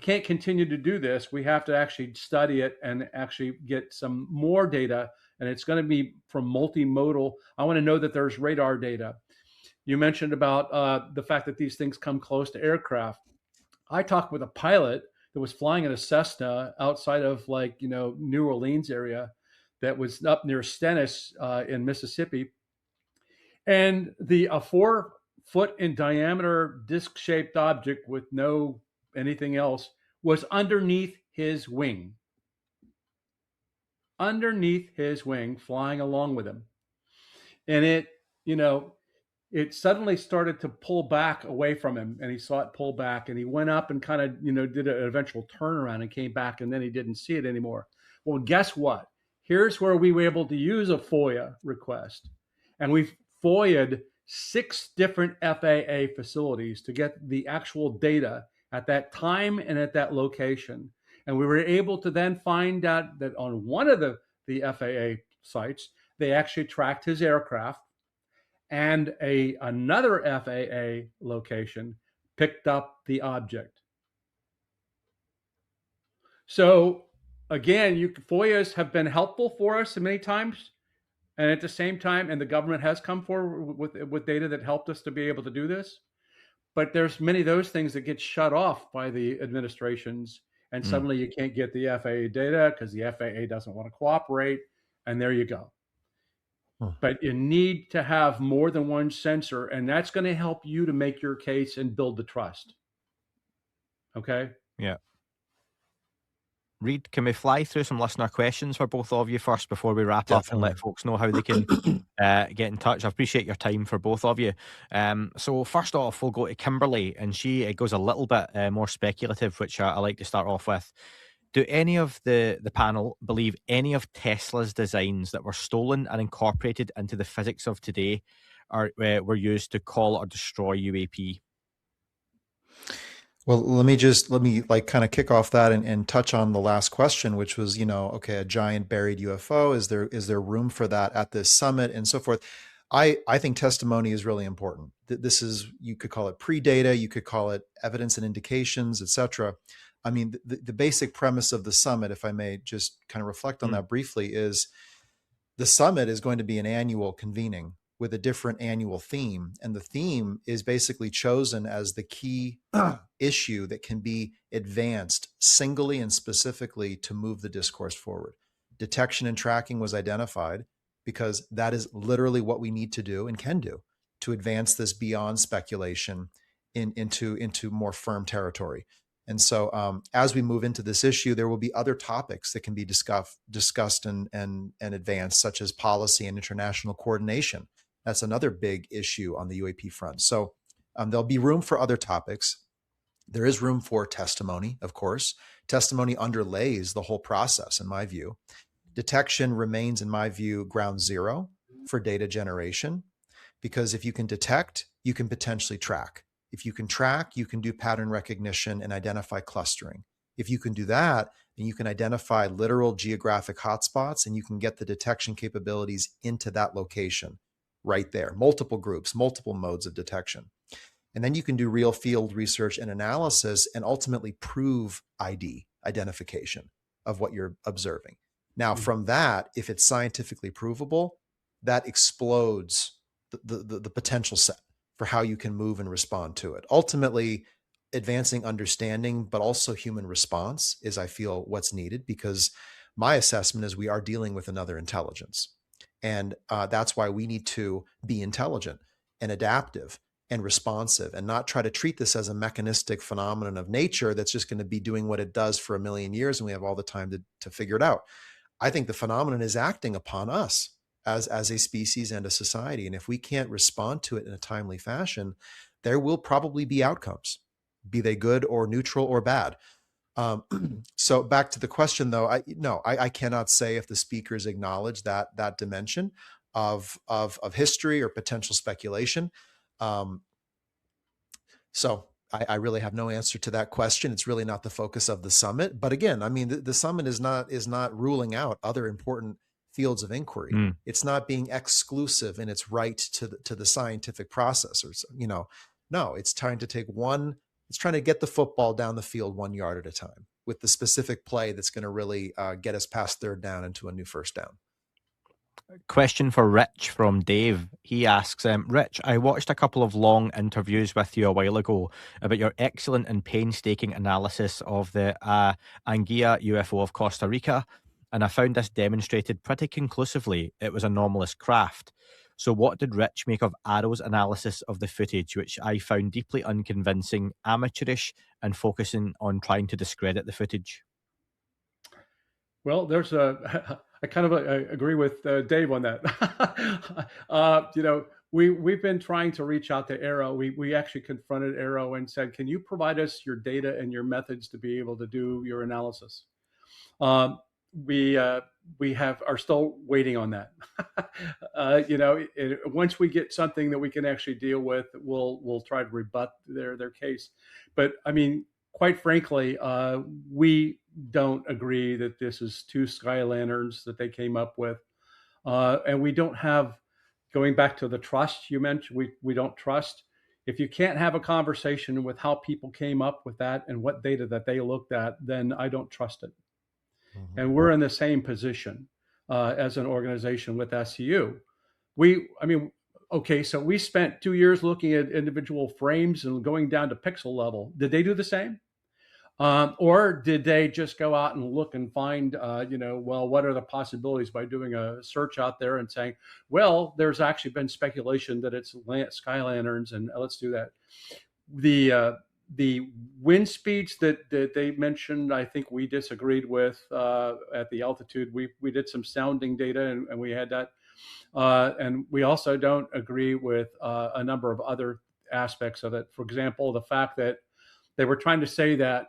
S3: can't continue to do this. We have to actually study it and actually get some more data. And it's going to be from multimodal. I want to know that there's radar data. You mentioned about the fact that these things come close to aircraft. I talked with a pilot that was flying in a Cessna outside of New Orleans area that was up near Stennis in Mississippi. And a 4-foot in diameter disc-shaped object with no anything else was underneath his wing, flying along with him. And it suddenly started to pull back away from him, and he saw it pull back, and he went up and kind of, did an eventual turnaround and came back, and then he didn't see it anymore. Well, guess what? Here's where we were able to use a FOIA request. And we've FOIA'd 6 different FAA facilities to get the actual data at that time and at that location. And we were able to then find out that on one of the FAA sites, they actually tracked his aircraft, and another FAA location picked up the object. So again, FOIAs have been helpful for us many times. And at the same time, and the government has come forward with data that helped us to be able to do this. But there's many of those things that get shut off by the administrations, and suddenly you can't get the FAA data because the FAA doesn't want to cooperate, and there you go. But you need to have more than one sensor, and that's going to help you to make your case and build the trust. Okay?
S1: Yeah. Reed, can we fly through some listener questions for both of you first before we wrap up and let folks know how they can get in touch? I appreciate your time for both of you. So first off, we'll go to Kimberly, and it goes a little bit more speculative, which I like to start off with. Do any of the panel believe any of Tesla's designs that were stolen and incorporated into the physics of today were used to call or destroy UAP?
S2: Well, let me like kind of kick off that and touch on the last question, which was, okay, a giant buried UFO. Is there room for that at this summit and so forth? I think testimony is really important. This is, you could call it pre-data, you could call it evidence and indications, etc. I mean, the basic premise of the summit, if I may just kind of reflect on that briefly, is the summit is going to be an annual convening with a different annual theme. And the theme is basically chosen as the key issue that can be advanced singly and specifically to move the discourse forward. Detection and tracking was identified because that is literally what we need to do and can do to advance this beyond speculation into more firm territory. And so as we move into this issue, there will be other topics that can be discussed and advanced, such as policy and international coordination. That's another big issue on the UAP front. So there'll be room for other topics. There is room for testimony, of course. Testimony underlays the whole process, in my view. Detection remains, in my view, ground zero for data generation, because if you can detect, you can potentially track. If you can track, you can do pattern recognition and identify clustering. If you can do that, then you can identify literal geographic hotspots, and you can get the detection capabilities into that location right there. Multiple groups, multiple modes of detection. And then you can do real field research and analysis and ultimately prove identification of what you're observing. Now, from that, if it's scientifically provable, that explodes the potential set for how you can move and respond to it. Ultimately, advancing understanding, but also human response is, I feel, what's needed, because my assessment is we are dealing with another intelligence. And that's why we need to be intelligent and adaptive and responsive, and not try to treat this as a mechanistic phenomenon of nature that's just going to be doing what it does for a million years and we have all the time to figure it out. I think the phenomenon is acting upon us as a species and a society. And if we can't respond to it in a timely fashion, there will probably be outcomes, be they good or neutral or bad. So back to the question, though, I cannot say if the speakers acknowledge that dimension of history or potential speculation. So I really have no answer to that question. It's really not the focus of the summit. But again, I mean, the summit is not ruling out other important fields of inquiry. It's not being exclusive in its right to the scientific process, or no, it's trying to it's trying to get the football down the field 1 yard at a time with the specific play that's going to really get us past third down into a new first down.
S1: Question for Rich from Dave. He asks, Rich, I watched a couple of long interviews with you a while ago about your excellent and painstaking analysis of the Angea UFO of Costa Rica, and I found this demonstrated pretty conclusively it was anomalous craft. So what did Rich make of Arrow's analysis of the footage, which I found deeply unconvincing, amateurish, and focusing on trying to discredit the footage?
S3: Well, I kind of agree with Dave on that. We've been trying to reach out to Arrow. We actually confronted Arrow and said, "Can you provide us your data and your methods to be able to do your analysis?" We are still waiting on that. Once we get something that we can actually deal with, we'll try to rebut their case. But I mean, quite frankly, we don't agree that this is two sky lanterns that they came up with. And we don't have, going back to the trust you mentioned, we don't trust. If you can't have a conversation with how people came up with that and what data that they looked at, then I don't trust it. Mm-hmm. And we're in the same position as an organization with SCU. So we spent 2 years looking at individual frames and going down to pixel level. Did they do the same? Or did they just go out and look and find, what are the possibilities by doing a search out there and saying, well, there's actually been speculation that it's sky lanterns, and let's do that. The wind speeds that they mentioned, I think we disagreed with at the altitude. We did some sounding data, and we had that. And we also don't agree with a number of other aspects of it. For example, the fact that they were trying to say that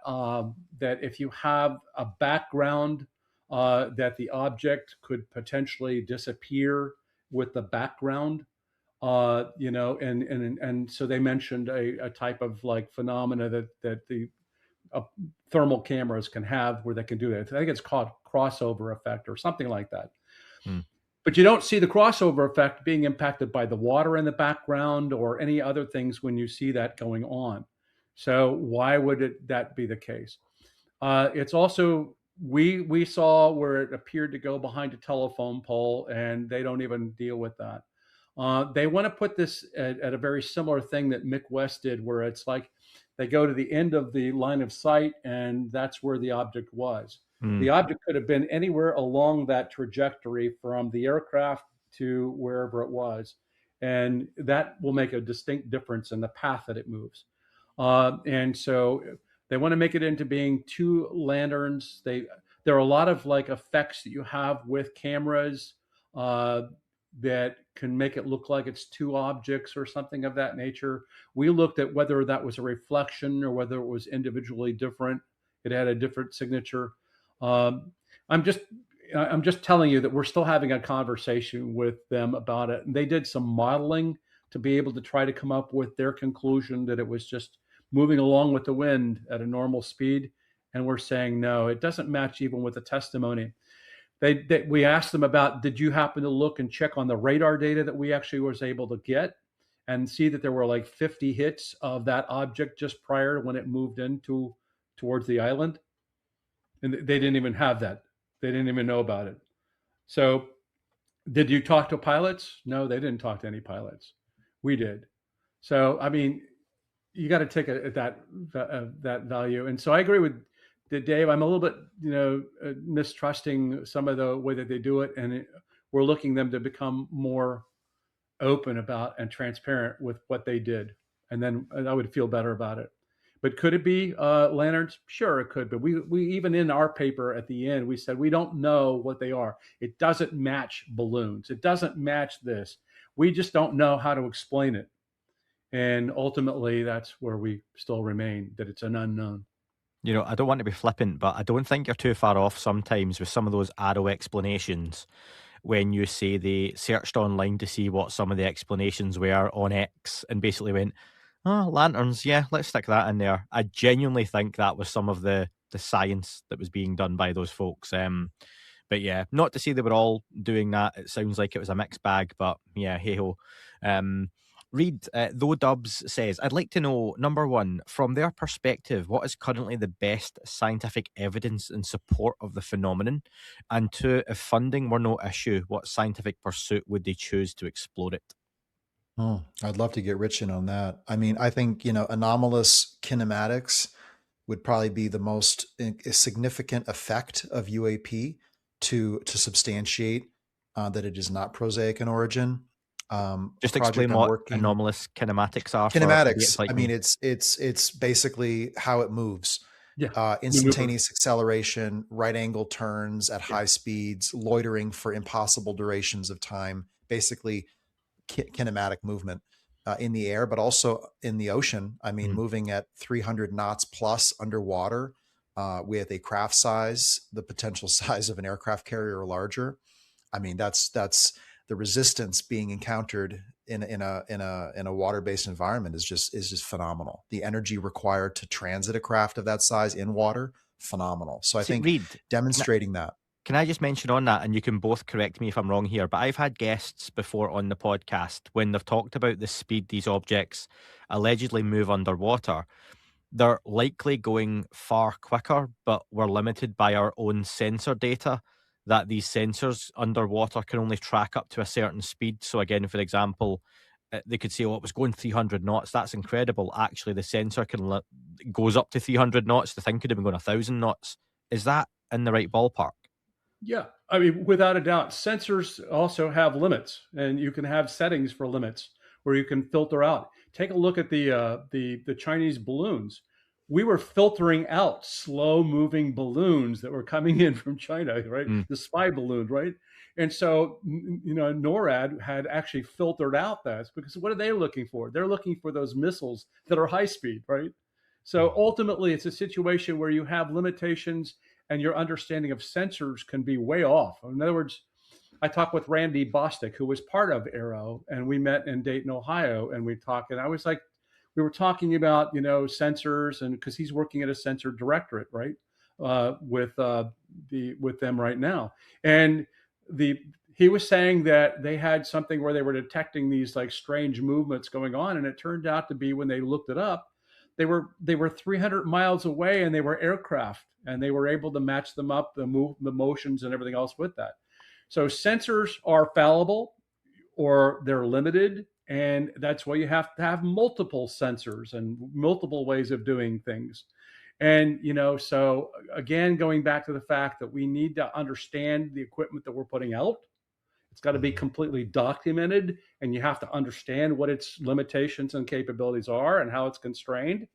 S3: that if you have a background, that the object could potentially disappear with the background, and so they mentioned a type of like phenomena that the thermal cameras can have where they can do that. I think it's called crossover effect or something like that. But you don't see the crossover effect being impacted by the water in the background or any other things when you see that going on. So why would that be the case? It's also, we saw where it appeared to go behind a telephone pole, and they don't even deal with that. They want to put this at a very similar thing that Mick West did, where it's like they go to the end of the line of sight, and that's where the object was. The object could have been anywhere along that trajectory from the aircraft to wherever it was. And that will make a distinct difference in the path that it moves. And so They want to make it into being two lanterns. There are a lot of like effects that you have with cameras that can make it look like it's two objects or something of that nature. We looked at whether that was a reflection or whether it was individually different. It had a different signature. I'm just telling you that we're still having a conversation with them about it. And they did some modeling to be able to try to come up with their conclusion that it was just moving along with the wind at a normal speed. And we're saying, no, it doesn't match even with the testimony. We asked them about, did you happen to look and check on the radar data that we actually was able to get and see that there were like 50 hits of that object just prior to when it moved towards the island? And they didn't even have that. They didn't even know about it. So did you talk to pilots? No, they didn't talk to any pilots. We did. So, I mean, you got to take that value. And so I agree with Dave. I'm a little bit, mistrusting some of the way that they do it. And we're looking them to become more open about and transparent with what they did. And then I would feel better about it. But could it be lanterns? Sure, it could. But we even in our paper at the end, we said we don't know what they are. It doesn't match balloons. It doesn't match this. We just don't know how to explain it. And ultimately, that's where we still remain, that it's an unknown.
S1: I don't want to be flippant, but I don't think you're too far off sometimes with some of those arrow explanations when you say they searched online to see what some of the explanations were on X and basically went, oh, lanterns, yeah, let's stick that in there. I genuinely think that was some of the science that was being done by those folks. But yeah, not to say they were all doing that. It sounds like it was a mixed bag, but yeah, hey-ho. Reed, though Dubs says, I'd like to know, number one, from their perspective, what is currently the best scientific evidence in support of the phenomenon? And two, if funding were no issue, what scientific pursuit would they choose to explore it?
S2: I'd love to get Rich in on that. I mean, I think, anomalous kinematics would probably be the most significant effect of UAP to substantiate that it is not prosaic in origin.
S1: Just explain what anomalous kinematics are.
S2: Kinematics. I mean, it's basically how it moves.
S3: Yeah.
S2: Instantaneous acceleration, right angle turns at high speeds, loitering for impossible durations of time, basically kinematic movement in the air, but also in the ocean. I mean, moving at 300 knots plus underwater with a craft size, the potential size of an aircraft carrier or larger. I mean, that's the resistance being encountered in a water-based environment is just phenomenal. The energy required to transit a craft of that size in water, phenomenal. So I think
S1: Reed,
S2: demonstrating that.
S1: Can I just mention on that, and you can both correct me if I'm wrong here, but I've had guests before on the podcast when they've talked about the speed these objects allegedly move underwater. They're likely going far quicker, but we're limited by our own sensor data, that these sensors underwater can only track up to a certain speed. So again, for example, they could say, oh, it was going 300 knots. That's incredible. Actually, the sensor goes up to 300 knots. The thing could have been going 1,000 knots. Is that in the right ballpark?
S3: Yeah, I mean, without a doubt, sensors also have limits, and you can have settings for limits where you can filter out. Take a look at the Chinese balloons. We were filtering out slow-moving balloons that were coming in from China, right? The spy balloon, right? And so, NORAD had actually filtered out that, because what are they looking for? They're looking for those missiles that are high speed, right? So ultimately, it's a situation where you have limitations and your understanding of sensors can be way off. In other words, I talked with Randy Bostic, who was part of Aero, and we met in Dayton, Ohio, and we talked, and I was like, we were talking about, sensors, and because he's working at a sensor directorate, right, with them right now, and he was saying that they had something where they were detecting these like strange movements going on, and it turned out to be, when they looked it up, they were 300 miles away, and they were aircraft, and they were able to match them up, the motions and everything else with that. So sensors are fallible, or they're limited. And that's why you have to have multiple sensors and multiple ways of doing things. And, so again, going back to the fact that we need to understand the equipment that we're putting out. It's got to be completely documented, and you have to understand what its limitations and capabilities are and how it's constrained.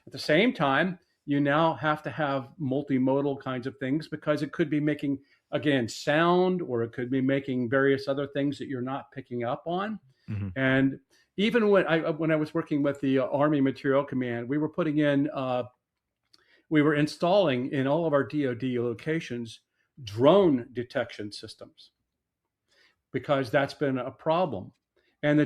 S3: At the same time, you now have to have multimodal kinds of things, because it could be making, again, sound, or it could be making various other things that you're not picking up on.
S1: Mm-hmm.
S3: And even when I was working with the Army Materiel Command, we were putting in, we were installing in all of our DoD locations drone detection systems, because that's been a problem. And the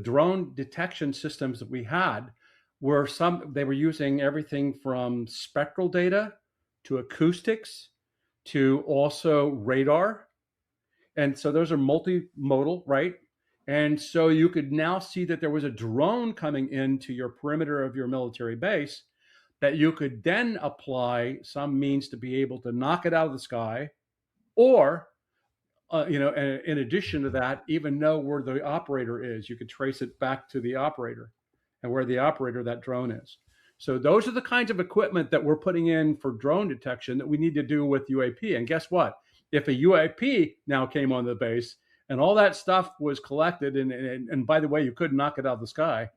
S3: drone detection systems that we had were they were using everything from spectral data to acoustics to also radar. And so those are multimodal, right? And so you could now see that there was a drone coming into your perimeter of your military base, that you could then apply some means to be able to knock it out of the sky, or in addition to that, even know where the operator is. You could trace it back to the operator and where the operator of that drone is. So those are the kinds of equipment that we're putting in for drone detection that we need to do with UAP. And guess what? If a UAP now came on the base and all that stuff was collected, and by the way, you couldn't knock it out of the sky,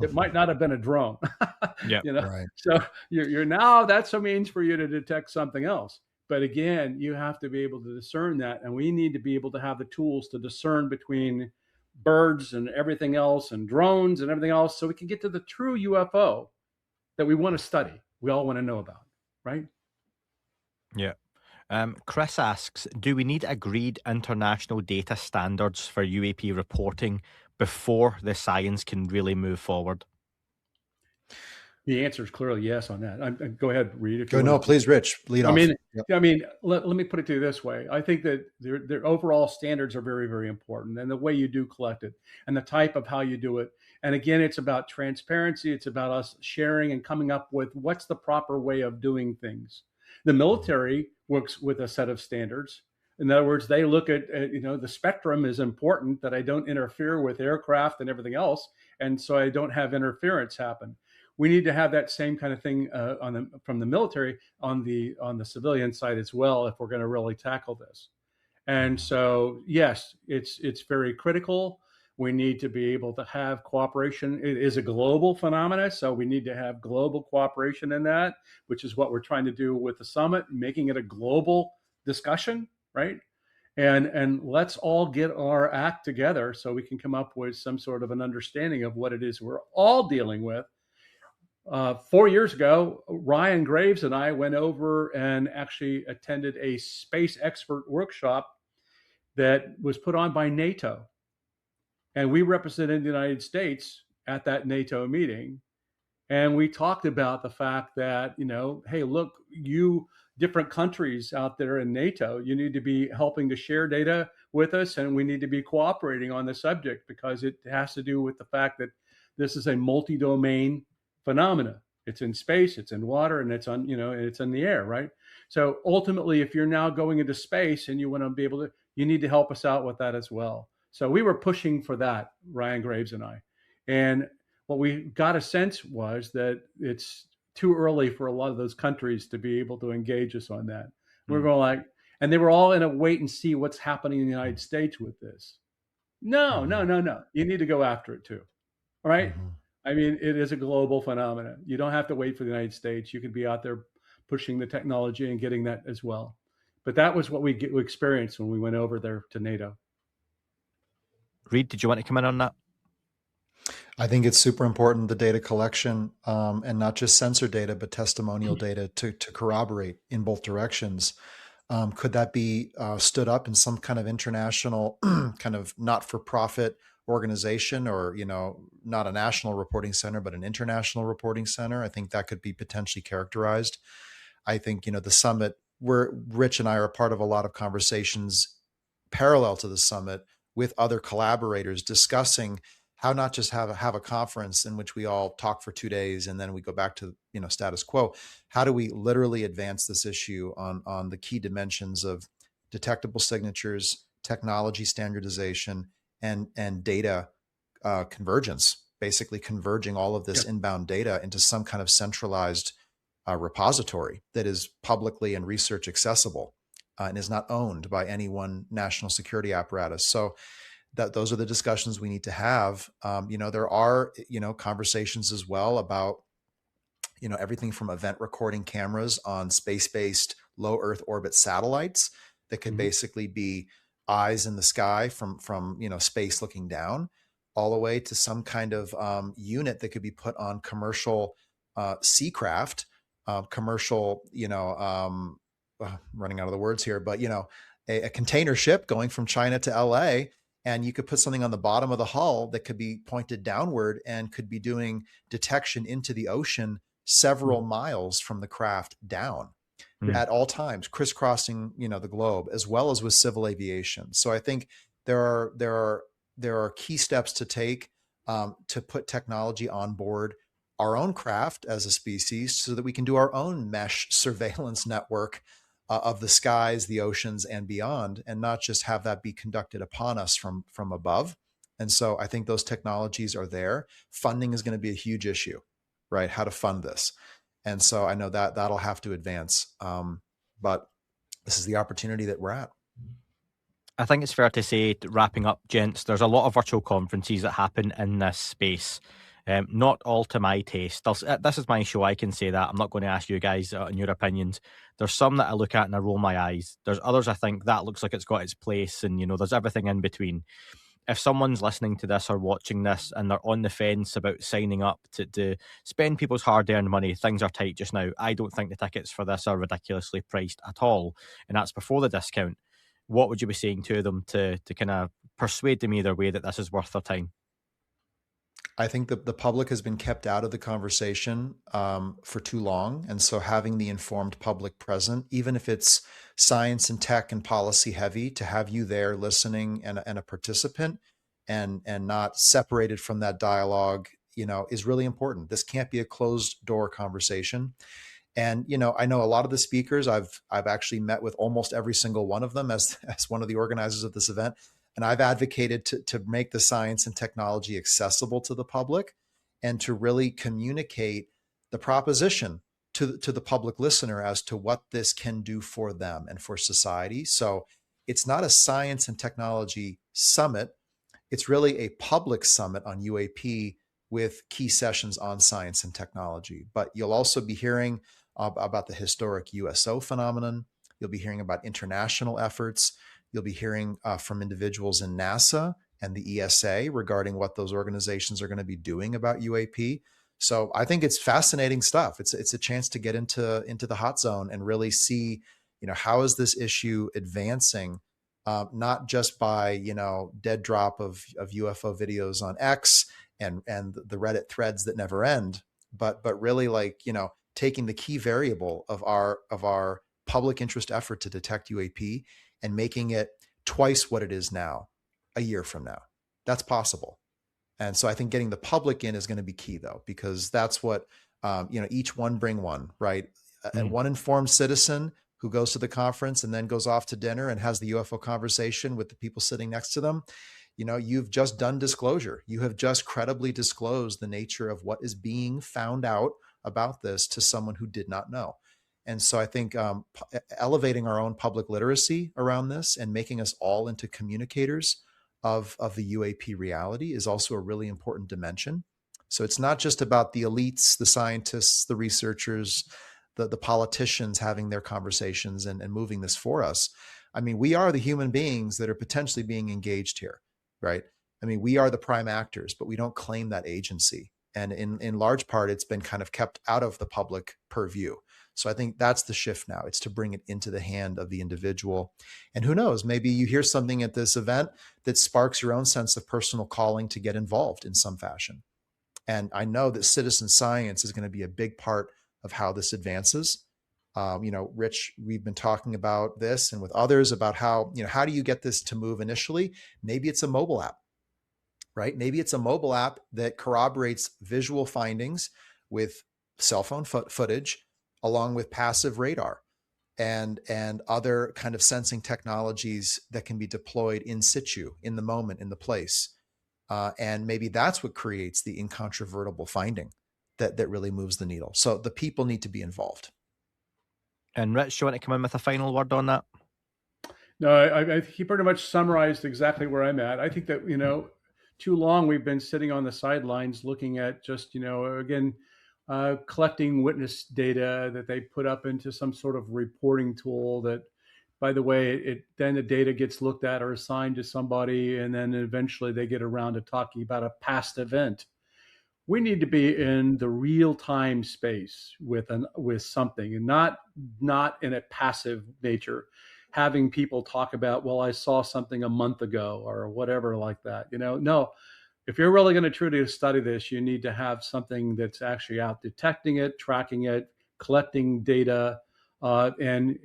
S3: it might not have been a drone.
S1: Yeah,
S2: right.
S3: So you're now, that's a means for you to detect something else. But again, you have to be able to discern that, and we need to be able to have the tools to discern between birds and everything else, and drones and everything else, so we can get to the true UFO that we want to study, we all want to know about, right?
S1: Yeah. Chris asks, do we need agreed international data standards for UAP reporting before the science can really move forward?
S3: The answer is clearly yes on that. Go ahead, Reed.
S2: No, please, Rich, lead off.
S3: I mean, let me put it to you this way. I think that their overall standards are very, very important, and the way you do collect it, and the type of how you do it. And again, it's about transparency. It's about us sharing and coming up with what's the proper way of doing things. The military works with a set of standards. In other words, they look at, the spectrum is important, that I don't interfere with aircraft and everything else, and so I don't have interference happen. We need to have that same kind of thing from the military on the civilian side as well, if we're going to really tackle this. And so, yes, it's very critical. We need to be able to have cooperation. It is a global phenomenon, so we need to have global cooperation in that, which is what we're trying to do with the summit, making it a global discussion, right? And let's all get our act together so we can come up with some sort of an understanding of what it is we're all dealing with. 4 years ago, Ryan Graves and I went over and actually attended a space expert workshop that was put on by NATO. And we represented the United States at that NATO meeting. And we talked about the fact that, hey, look, you different countries out there in NATO, you need to be helping to share data with us, and we need to be cooperating on the subject, because it has to do with the fact that this is a multi-domain phenomena. It's in space, it's in water, and it's on, it's in the air, right? So ultimately, if you're now going into space and you want to be able to, you need to help us out with that as well. So we were pushing for that, Ryan Graves and I. And what we got a sense was that it's too early for a lot of those countries to be able to engage us on that. We're going and they were all in a wait and see what's happening in the United States with this. No. You need to go after it too. All right. Mm-hmm. I mean, it is a global phenomenon. You don't have to wait for the United States. You could be out there pushing the technology and getting that as well. But that was what we experienced when we went over there to NATO.
S1: Reed, did you want to come in on that?
S2: I think it's super important, the data collection, and not just sensor data, but testimonial data to corroborate in both directions. Could that be stood up in some kind of international kind of not-for-profit organization, or, not a national reporting center, but an international reporting center? I think that could be potentially characterized. I think, the summit, where Rich and I are a part of a lot of conversations parallel to the summit with other collaborators discussing how not just have a conference in which we all talk for 2 days and then we go back to, status quo. How do we literally advance this issue on the key dimensions of detectable signatures, technology standardization, and data convergence, basically converging all of this inbound data into some kind of centralized repository that is publicly and research accessible and is not owned by any one national security apparatus. So those are the discussions we need to have. There are, conversations as well about, everything from event recording cameras on space-based low Earth orbit satellites that could basically be eyes in the sky from space looking down, all the way to some kind of unit that could be put on commercial seacraft, commercial, running out of the words here, but a container ship going from China to LA, and you could put something on the bottom of the hull that could be pointed downward and could be doing detection into the ocean several miles from the craft down at all times, crisscrossing, the globe, as well as with civil aviation. So I think there are key steps to take to put technology on board our own craft as a species so that we can do our own mesh surveillance network of the skies, the oceans, and beyond, and not just have that be conducted upon us from above. And so I think those technologies are there. Funding is going to be a huge issue, right? How to fund this. And so I know that that'll have to advance. But this is the opportunity that we're at.
S1: I think it's fair to say, wrapping up, gents, there's a lot of virtual conferences that happen in this space. Not all to my taste. This is my show, I can say that. I'm not going to ask you guys on your opinions. There's some that I look at and I roll my eyes. There's others I think that looks like it's got its place, and there's everything in between. If someone's listening to this or watching this and they're on the fence about signing up to spend people's hard-earned money, things are tight just now. I don't think the tickets for this are ridiculously priced at all, and that's before the discount. What would you be saying to them to kind of persuade them either way that this is worth their time?
S2: I think that the public has been kept out of the conversation for too long. And so having the informed public present, even if it's science and tech and policy heavy, to have you there listening and a participant and not separated from that dialogue, is really important. This can't be a closed door conversation. And, I know a lot of the speakers. I've actually met with almost every single one of them as one of the organizers of this event. And I've advocated to make the science and technology accessible to the public and to really communicate the proposition to the public listener as to what this can do for them and for society. So it's not a science and technology summit. It's really a public summit on UAP with key sessions on science and technology. But you'll also be hearing about the historic USO phenomenon. You'll be hearing about international efforts. You'll be hearing from individuals in NASA and the ESA regarding what those organizations are going to be doing about UAP. So I think it's fascinating stuff. It's a chance to get into the hot zone and really see, how is this issue advancing, not just by, dead drop of UFO videos on X and the Reddit threads that never end, but really taking the key variable of our public interest effort to detect UAP and making it twice what it is now, a year from now. That's possible. And so I think getting the public in is going to be key, though, because that's what, each one bring one, right? And one informed citizen who goes to the conference and then goes off to dinner and has the UFO conversation with the people sitting next to them. You've just done disclosure. You have just credibly disclosed the nature of what is being found out about this to someone who did not know. And so I think elevating our own public literacy around this and making us all into communicators of the UAP reality is also a really important dimension. So it's not just about the elites, the scientists, the researchers, the politicians having their conversations and moving this for us. I mean, we are the human beings that are potentially being engaged here, right? I mean, we are the prime actors, but we don't claim that agency. And in large part, it's been kind of kept out of the public purview. So I think that's the shift now. It's to bring it into the hand of the individual. And who knows, maybe you hear something at this event that sparks your own sense of personal calling to get involved in some fashion. And I know that citizen science is going to be a big part of how this advances. Rich, we've been talking about this and with others about how do you get this to move initially? Maybe it's a mobile app, right? Maybe it's a mobile app that corroborates visual findings with cell phone footage, along with passive radar and other kind of sensing technologies that can be deployed in situ, in the moment, in the place. And maybe that's what creates the incontrovertible finding that really moves the needle. So the people need to be involved.
S1: And Rich, do you want to come in with a final word on that?
S3: No, I think he pretty much summarized exactly where I'm at. I think that, too long we've been sitting on the sidelines looking at just, again, collecting witness data that they put up into some sort of reporting tool that, by the way, then the data gets looked at or assigned to somebody, and then eventually they get around to talking about a past event. We need to be in the real-time space with something, and not in a passive nature, having people talk about, well, I saw something a month ago or whatever like that. No. If you're really going to truly study this, you need to have something that's actually out detecting it, tracking it, collecting data, and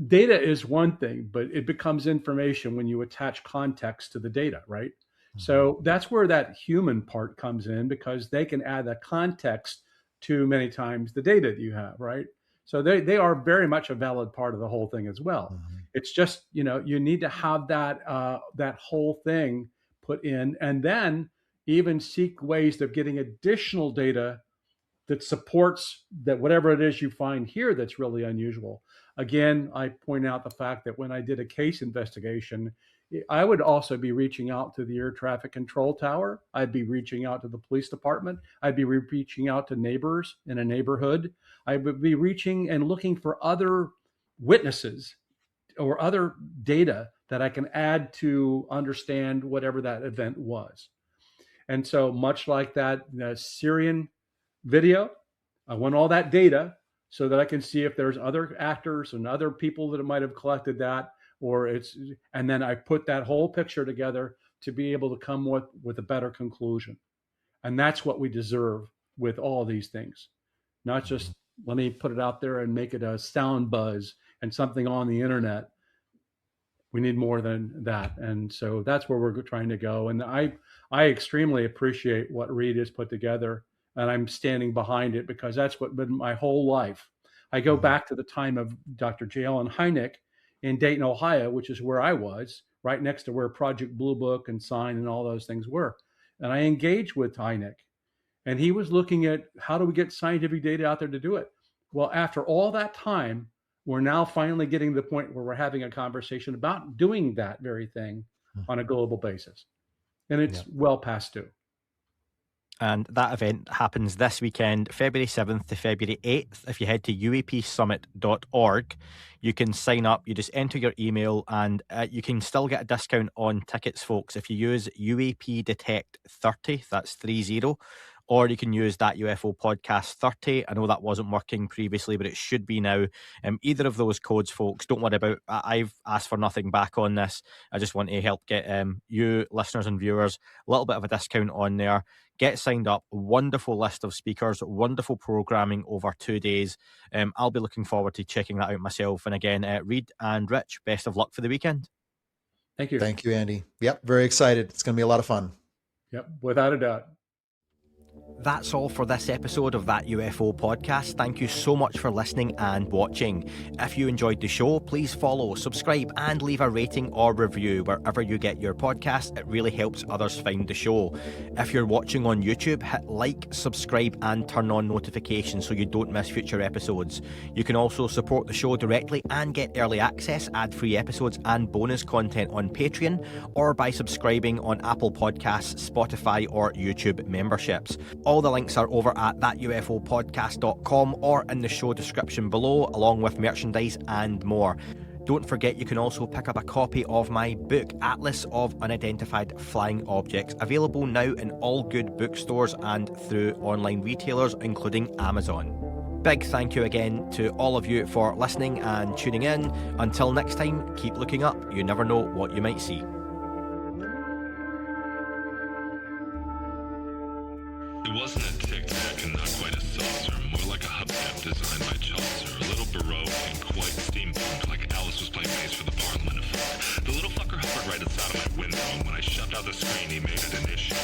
S3: data is one thing, but it becomes information when you attach context to the data, right? Mm-hmm. So that's where that human part comes in, because they can add that context to many times the data that you have, right? So they are very much a valid part of the whole thing as well. Mm-hmm. It's just, you need to have that whole thing put in, and then even seek ways of getting additional data that supports that whatever it is you find here that's really unusual. Again, I point out the fact that when I did a case investigation, I would also be reaching out to the air traffic control tower. I'd be reaching out to the police department. I'd be reaching out to neighbors in a neighborhood. I would be reaching and looking for other witnesses or other data that I can add to understand whatever that event was. And so much like that Syrian video, I want all that data so that I can see if there's other actors and other people that might have collected that, and then I put that whole picture together to be able to come with a better conclusion. And that's what we deserve with all these things. Not just let me put it out there and make it a sound buzz and something on the internet. We need more than that. And so that's where we're trying to go. And I extremely appreciate what Reed has put together, and I'm standing behind it because that's what been my whole life. I go back to the time of Dr. J. Allen Hynek in Dayton, Ohio, which is where I was, right next to where Project Blue Book and Sign and all those things were. And I engaged with Hynek, and he was looking at how do we get scientific data out there to do it? Well, after all that time, we're now finally getting to the point where we're having a conversation about doing that very thing on a global basis. And it's well past due.
S1: And that event happens this weekend, February 7th to February 8th. If you head to uapsummit.org, you can sign up. You just enter your email, and you can still get a discount on tickets, folks, if you use UAP Detect 30, that's 30, or you can use That UFO Podcast 30. I know that wasn't working previously, but it should be now. Either of those codes, folks, don't worry about. I've asked for nothing back on this. I just want to help get you listeners and viewers a little bit of a discount on there. Get signed up. Wonderful list of speakers, wonderful programming over 2 days. I'll be looking forward to checking that out myself. And again, Reed and Rich, best of luck for the weekend.
S3: Thank you.
S2: Thank you, Andy. Yep, very excited. It's going to be a lot of fun.
S3: Yep, without a doubt.
S1: That's all for this episode of That UFO Podcast. Thank you so much for listening and watching. If you enjoyed the show, please follow, subscribe, and leave a rating or review wherever you get your podcast. It really helps others find the show. If you're watching on YouTube, hit like, subscribe, and turn on notifications so you don't miss future episodes. You can also support the show directly and get early access, ad-free episodes, and bonus content on Patreon, or by subscribing on Apple Podcasts, Spotify, or YouTube memberships. All the links are over at thatufopodcast.com or in the show description below, along with merchandise and more. Don't forget you can also pick up a copy of my book, Atlas of Unidentified Flying Objects, available now in all good bookstores and through online retailers, including Amazon. Big thank you again to all of you for listening and tuning in. Until next time, keep looking up. You never know what you might see.
S4: It wasn't a tic-tac and not quite a saucer, more like a hubcap designed by Chaucer, a little baroque and quite steampunk, like Alice was playing bass for the Parliament of Folk. The little fucker hovered right outside of my window, and when I shoved out the screen, he made it an issue.